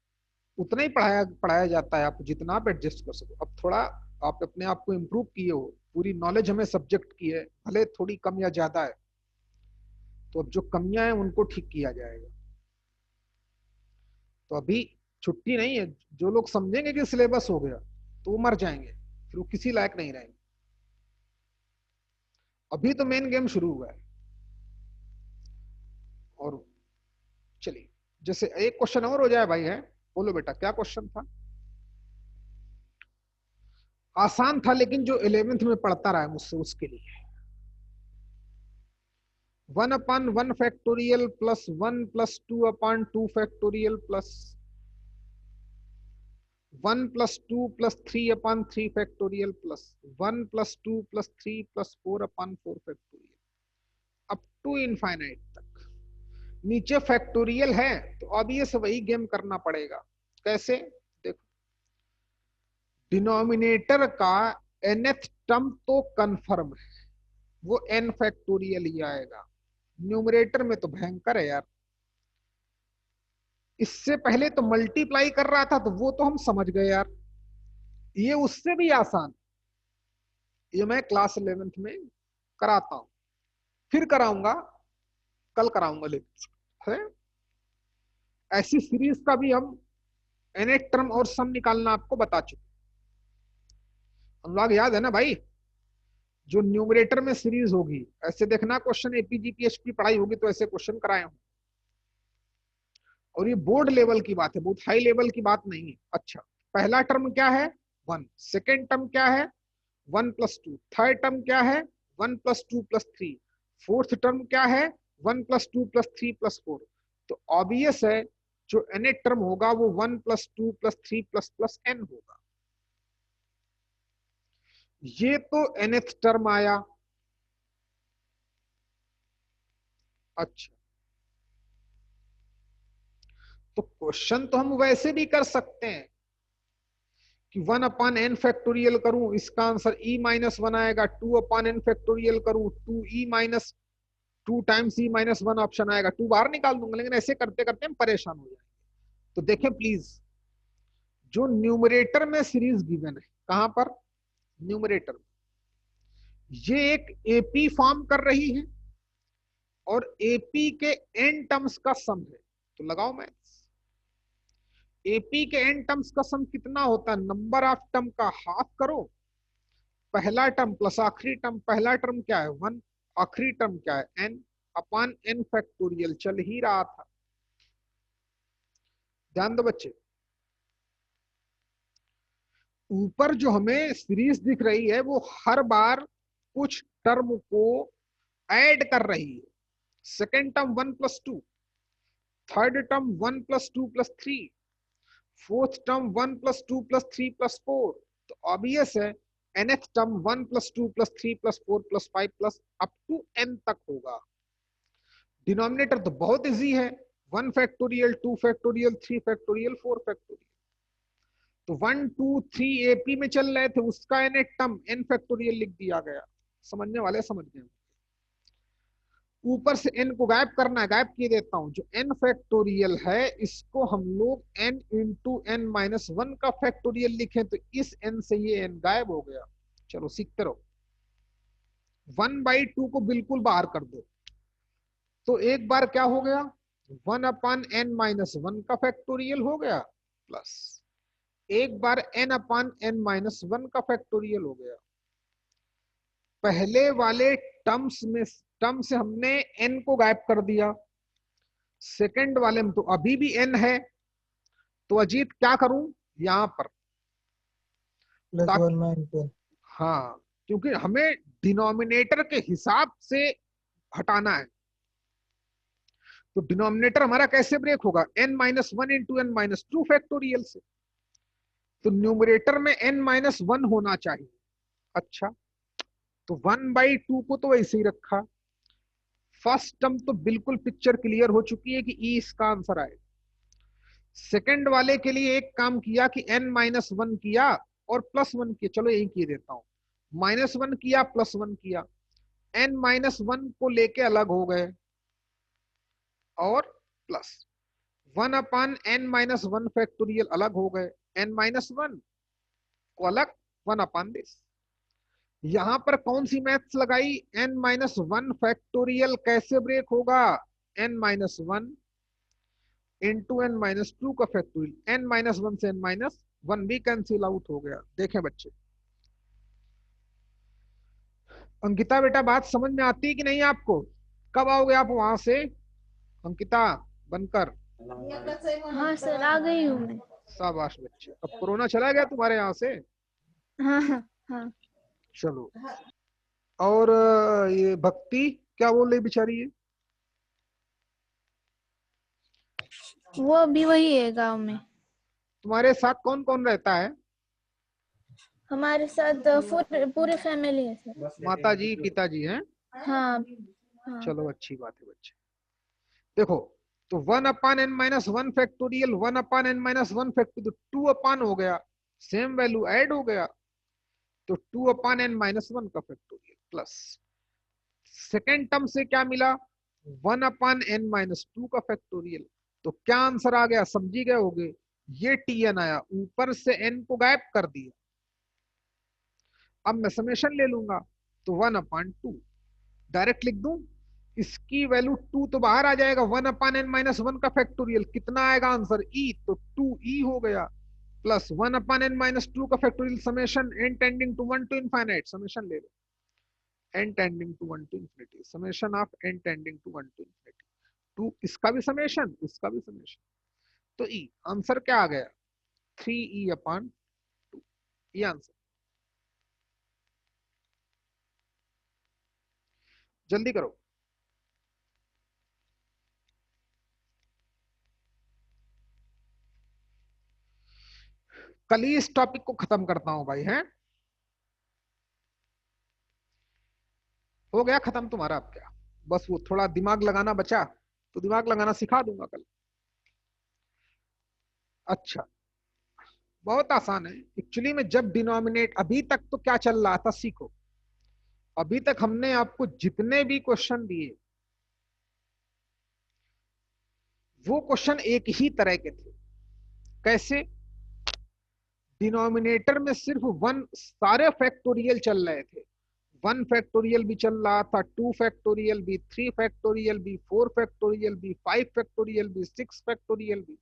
Speaker 1: उतना ही पढ़ाया पढ़ाया जाता है, आप जितना आप एडजस्ट कर सको। अब थोड़ा आप अपने आप को इम्प्रूव किए हो, पूरी नॉलेज हमें सब्जेक्ट की है, भले थोड़ी कम या ज्यादा है, तो अब जो कमियां हैं उनको ठीक किया जाएगा। तो अभी छुट्टी नहीं है। जो लोग समझेंगे कि सिलेबस हो गया तो वो मर जाएंगे, फिर वो किसी लायक नहीं रहेंगे। अभी तो मेन गेम शुरू हुआ है। और चलिए, जैसे एक क्वेश्चन और हो जाए भाई। है बोलो बेटा, क्या क्वेश्चन था? आसान था, लेकिन जो 11th में पढ़ता रहा है मुझसे उसके लिए। 1/1 factorial plus 1 + 2/2 factorial plus 1 + 2 + 3/3 factorial plus 1 + 2 + 3 + 4/4 factorial up to infinite तक। नीचे फैक्टोरियल है तो अब ये सब वही गेम करना पड़ेगा। कैसे? देखो, डिनोमिनेटर का nth टर्म तो कंफर्म है, वो n फैक्टोरियल ही आएगा। न्यूमरेटर में तो भयंकर है यार। इससे पहले तो मल्टीप्लाई कर रहा था, तो वो तो हम समझ गए यार। ये उससे भी आसान, ये मैं क्लास 11th में कराता हूं, फिर कराऊंगा, कल कराऊंगा। लेकिन है ऐसी सीरीज का भी हम nth टर्म और सम निकालना आपको बता चुके। अनुराग याद है ना भाई? जो न्यूमरेटर में सीरीज होगी, ऐसे देखना क्वेश्चन एपीजीपीएचपी पढ़ाई होगी तो ऐसे क्वेश्चन कराए हों। और ये बोर्ड लेवल की बात है, बहुत हाई लेवल की बात नहीं है। अच्छा, पहला टर्म क्या है? 1। सेकेंड टर्म क्या है? 1 + 2। थर्ड टर्म क्या है? 1 + 2 + 3। फोर्थ टर्म क्या है? 1 + 2 + 3 + 4, तो ऑब्वियस है जो nth टर्म होगा वो 1 + 2 + 3 + n होगा। ये तो nth टर्म आया। अच्छा, तो क्वेश्चन तो हम वैसे भी कर सकते हैं कि 1/n फैक्टोरियल करूं, इसका आंसर e-1 आएगा। 2/n फैक्टोरियल करूं, 2 टाइम्स e-1 ऑप्शन आएगा, 2 बाहर निकाल दूंगा। लेकिन ऐसे करते करते हम परेशान हो जाएंगे। तो देखें प्लीज, जो न्यूमरेटर में सीरीज गिवन है, कहां पर? न्यूमरेटर में, ये एक एपी फॉर्म कर रही है और एपी के एन टर्म्स का सम है। तो लगाओ मैथ्स। एपी के एन टर्म्स का सम कितना होता है? नंबर ऑफ टर्म का हाफ करो, पहला टर्म प्लस आखिरी टर्म। पहला टर्म क्या है? 1, आखिरी टर्म क्या है? n/n factorial. चल ही रहा था। ध्यान दो बच्चे, ऊपर जो हमें सीरीज दिख रही है वो हर बार कुछ टर्म को ऐड कर रही है। Second term 1 + 2, third term 1 + 2 + 3, fourth term 1 + 2 + 3 + 4। तो ऑब्वियस है nth term 1 + 2 + 3 + 4 + 5 up to n तक होगा। डिनोमिनेटर तो बहुत इजी है, 1 फैक्टोरियल, 2 फैक्टोरियल, 3 फैक्टोरियल, 4 फैक्टोरियल। तो 1 2 3 एपी में चल रहे थे, उसका nth टर्म n फैक्टोरियल लिख दिया गया। समझने वाले समझ गए। ऊपर से n को गायब करना है, गायब किए देता हूं। जो n फैक्टोरियल है इसको हम लोग n × n-1 का फैक्टोरियल लिखें, तो इस n से ये n गायब हो गया। चलो सीखते रहो। 1/2 को बिल्कुल बाहर कर दो, तो एक बार क्या हो गया? 1/n-1 का फैक्टोरियल हो गया, प्लस एक बार n/n-1 का फैक्टोरियल हो गया। पहले वाले टर्म से हमने n को गायब कर दिया, सेकंड वाले में तो अभी भी n है। तो अजीत क्या करूं यहां पर?
Speaker 2: +1/n।
Speaker 1: हाँ, क्योंकि हमें डिनोमिनेटर के हिसाब से हटाना है। तो डिनोमिनेटर हमारा कैसे ब्रेक होगा? n-1 × n-2 फैक्टोरियल से। तो न्यूमरेटर में n-1 होना चाहिए। अच्छा, तो 1/2 को तो वैसे ही रखा। फर्स्ट टर्म तो बिल्कुल पिक्चर क्लियर हो चुकी है कि ई इसका आंसर आएगा। सेकंड वाले के लिए एक काम किया कि n-1 किया और +1 किया। चलो यही किए देता हूं, -1 किया, +1 किया, n-1 को लेके अलग हो गए और प्लस 1/n-1 फैक्टोरियल अलग हो गए, n-1 को अलग 1/this। यहां पर कौन सी मैथ्स लगाई? n-1 फैक्टोरियल कैसे ब्रेक होगा? n-1 × n-2 का फैक्टोरियल। n-1 से n-1 भी कैंसिल आउट हो गया। देखें बच्चे, अंकिता बेटा बात समझ में आती है कि नहीं आपको? कब आओगे आप वहां से अंकिता बनकर?
Speaker 4: हाँ सर, आ गई हूँ मैं।
Speaker 1: शाबाश बच्चे, अब कोरोना चला गया तुम्हारे यहाँ से?
Speaker 4: हाँ हाँ हाँ।
Speaker 1: चलो, और ये भक्ति क्या बोल रही बेचारी है?
Speaker 4: वो अभी वही है गांव में।
Speaker 1: तुम्हारे साथ कौन कौन रहता है?
Speaker 4: हमारे साथ पूरी फैमिली है सर।
Speaker 1: माता जी, पिताजी हैं?
Speaker 4: हाँ हाँ।
Speaker 1: चलो अच्छी बात है बच्चे। देखो, तो 1/n-1 फैक्टोरियल, 1/n-1 फैक्टोरियल, 2 हो गया, सेम वैल्यू ऐड हो गया। तो 2/n-1 का फैक्टोरियल प्लस सेकेंड टर्म से क्या मिला? 1/n-2 का फैक्टोरियल। तो क्या आंसर आ गया? समझी गए होगे, ये tn आया, ऊपर से n को गायब कर दिया। अब मैं समेशन ले लूंगा, तो 1/2 डायरेक्ट लिख दूं। इसकी वैल्यू 2 तो बाहर आ जाएगा, 1/n-1 का फैक्टोरियल कितना आएगा आंसर? e, तो 2e हो गया, प्लस 1/n-2 का factorial summation n tending to 1 to infinite, summation ले लो, n tending to 1 to infinity, summation of n tending to 1 to infinity, 2 इसका भी समेशन, इसका भी समेशन। तो e आंसर क्या आ गया? 3e/2, ये आंसर। जल्दी करो। कल ही इस टॉपिक को खत्म करता हूं भाई, हैं? हो गया खत्म तुम्हारा, अब क्या, बस वो थोड़ा दिमाग लगाना बचा, तो दिमाग लगाना सिखा दूंगा कल। अच्छा, बहुत आसान है एक्चुअली में। जब डिनोमिनेट, अभी तक तो क्या चल रहा था सीखो। अभी तक हमने आपको जितने भी क्वेश्चन दिए वो क्वेश्चन एक ही तरह के थे। कैसे? डिनोमिनेटर में सिर्फ वन, सारे फैक्टोरियल चल रहे थे। 1 फैक्टोरियल भी चल रहा था, 2 फैक्टोरियल भी, 3 फैक्टोरियल भी, 4 फैक्टोरियल भी, 5 फैक्टोरियल भी, 6 फैक्टोरियल भी।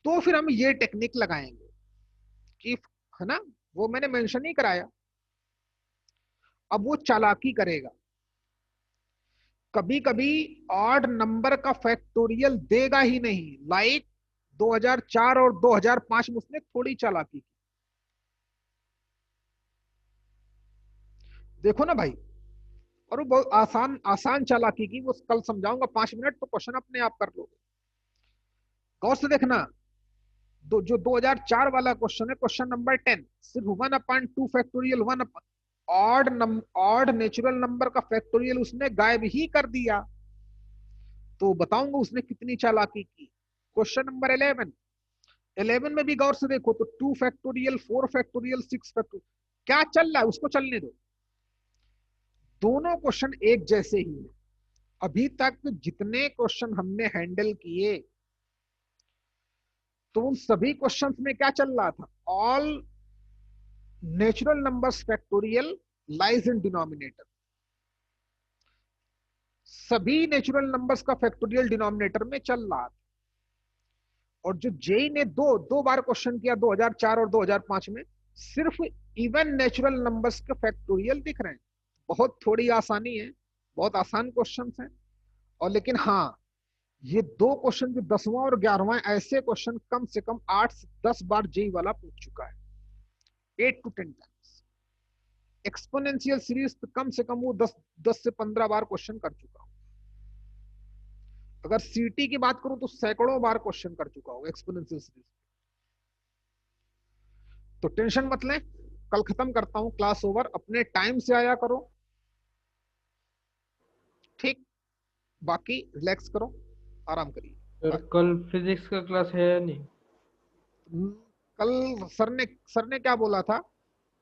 Speaker 1: तो फिर हम ये टेक्निक लगाएंगे कि, है ना, वो मैंने मेंशन ही कराया। अब वो चालाकी करेगा, कभी कभी ऑड नंबर का फैक्टोरियल देगा ही नहीं। लाइक 2004 और 2005 में उसने थोड़ी चालाकी की, देखो ना भाई। और वो बहुत आसान आसान चालाकी की, वो कल समझाऊंगा 5 मिनट, तो क्वेश्चन अपने आप कर लोगे। गौर से देखना, जो 2004 वाला क्वेश्चन है, क्वेश्चन नंबर 10, सिर्फ 1/2 फैक्टोरियल, ऑड नेचुरल नंबर का फैक्टोरियल उसने गायब ही कर दिया। तो बताऊंगा उसने कितनी चालाकी की। क्वेश्चन नंबर 11 में भी गौर से देखो तो 2 फैक्टोरियल, 4 फैक्टोरियल, 6 फैक्टोरियल, क्या चल रहा है उसको चलने दो। दोनों क्वेश्चन एक जैसे ही है। अभी तक जितने क्वेश्चन हमने हैंडल किए, तो उन सभी क्वेश्चंस में क्या चल रहा था? All natural numbers factorial lies in denominator. सभी नेचुरल नंबर्स का फैक्टोरियल डिनोमिनेटर में चल रहा था। और जो जेई ने दो दो बार क्वेश्चन किया 2004 और 2005 में, सिर्फ इवन नेचुरल नंबर्स के फैक्टोरियल दिख रहे हैं। बहुत थोड़ी आसानी है, बहुत आसान क्वेश्चन है। और लेकिन हाँ, ये दो क्वेश्चन जो 10वां और 11वां, ऐसे क्वेश्चन कम से कम 8 से 10 बार जेई वाला पूछ चुका है, 8 to 10 टाइम्स। एक्सपोनेंशियल सीरीज तो कम से कम वो 10 से 15 बार क्वेश्चन कर चुका हूं। अगर सीटी की बात करूं तो सैकड़ों बार क्वेश्चन कर चुका हूं एक्सपोनेंशियल सीरीज। तो टेंशन मत लें, कल खत्म करता हूं, क्लास ओवर। अपने टाइम से आया करो, ठीक? बाकी रिलैक्स करो, आराम करिए।
Speaker 3: सर कल फिजिक्स का क्लास है या नहीं?
Speaker 1: कल सर ने क्या बोला था?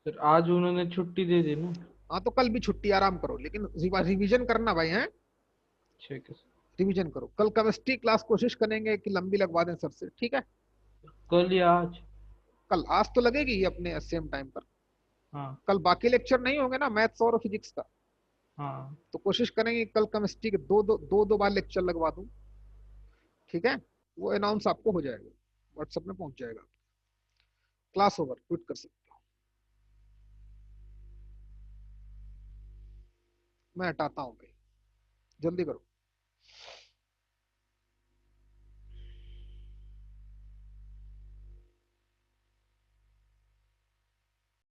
Speaker 3: सर आज उन्होंने छुट्टी दे दी ना।
Speaker 1: हाँ, तो कल भी छुट्टी, आराम करो, लेकिन रिवीजन करना भाई, हैं?
Speaker 3: ठीक है सर।
Speaker 1: रिवीजन करो। कल केमिस्ट्री क्लास कोशिश करेंगे कि लंबी लगवा दें सर से, ठीक है?
Speaker 3: कल या आज?
Speaker 1: कल, आज तो लगेगी ही अपने सेम टाइम पर।
Speaker 3: हाँ
Speaker 1: कल बाकी लेक्चर नहीं होंगे ना, मैथ्स और फिजिक्स का।
Speaker 3: हाँ।
Speaker 1: तो कोशिश करेंगे कल केमिस्ट्री के दो बार लेक्चर लगवा दूं, ठीक है? वो अनाउंस आपको हो जाएगा, व्हाट्सएप में पहुंच जाएगा। क्लास ओवर, क्विट कर सकते हो। मैं हटाता हूं भाई, जल्दी करो।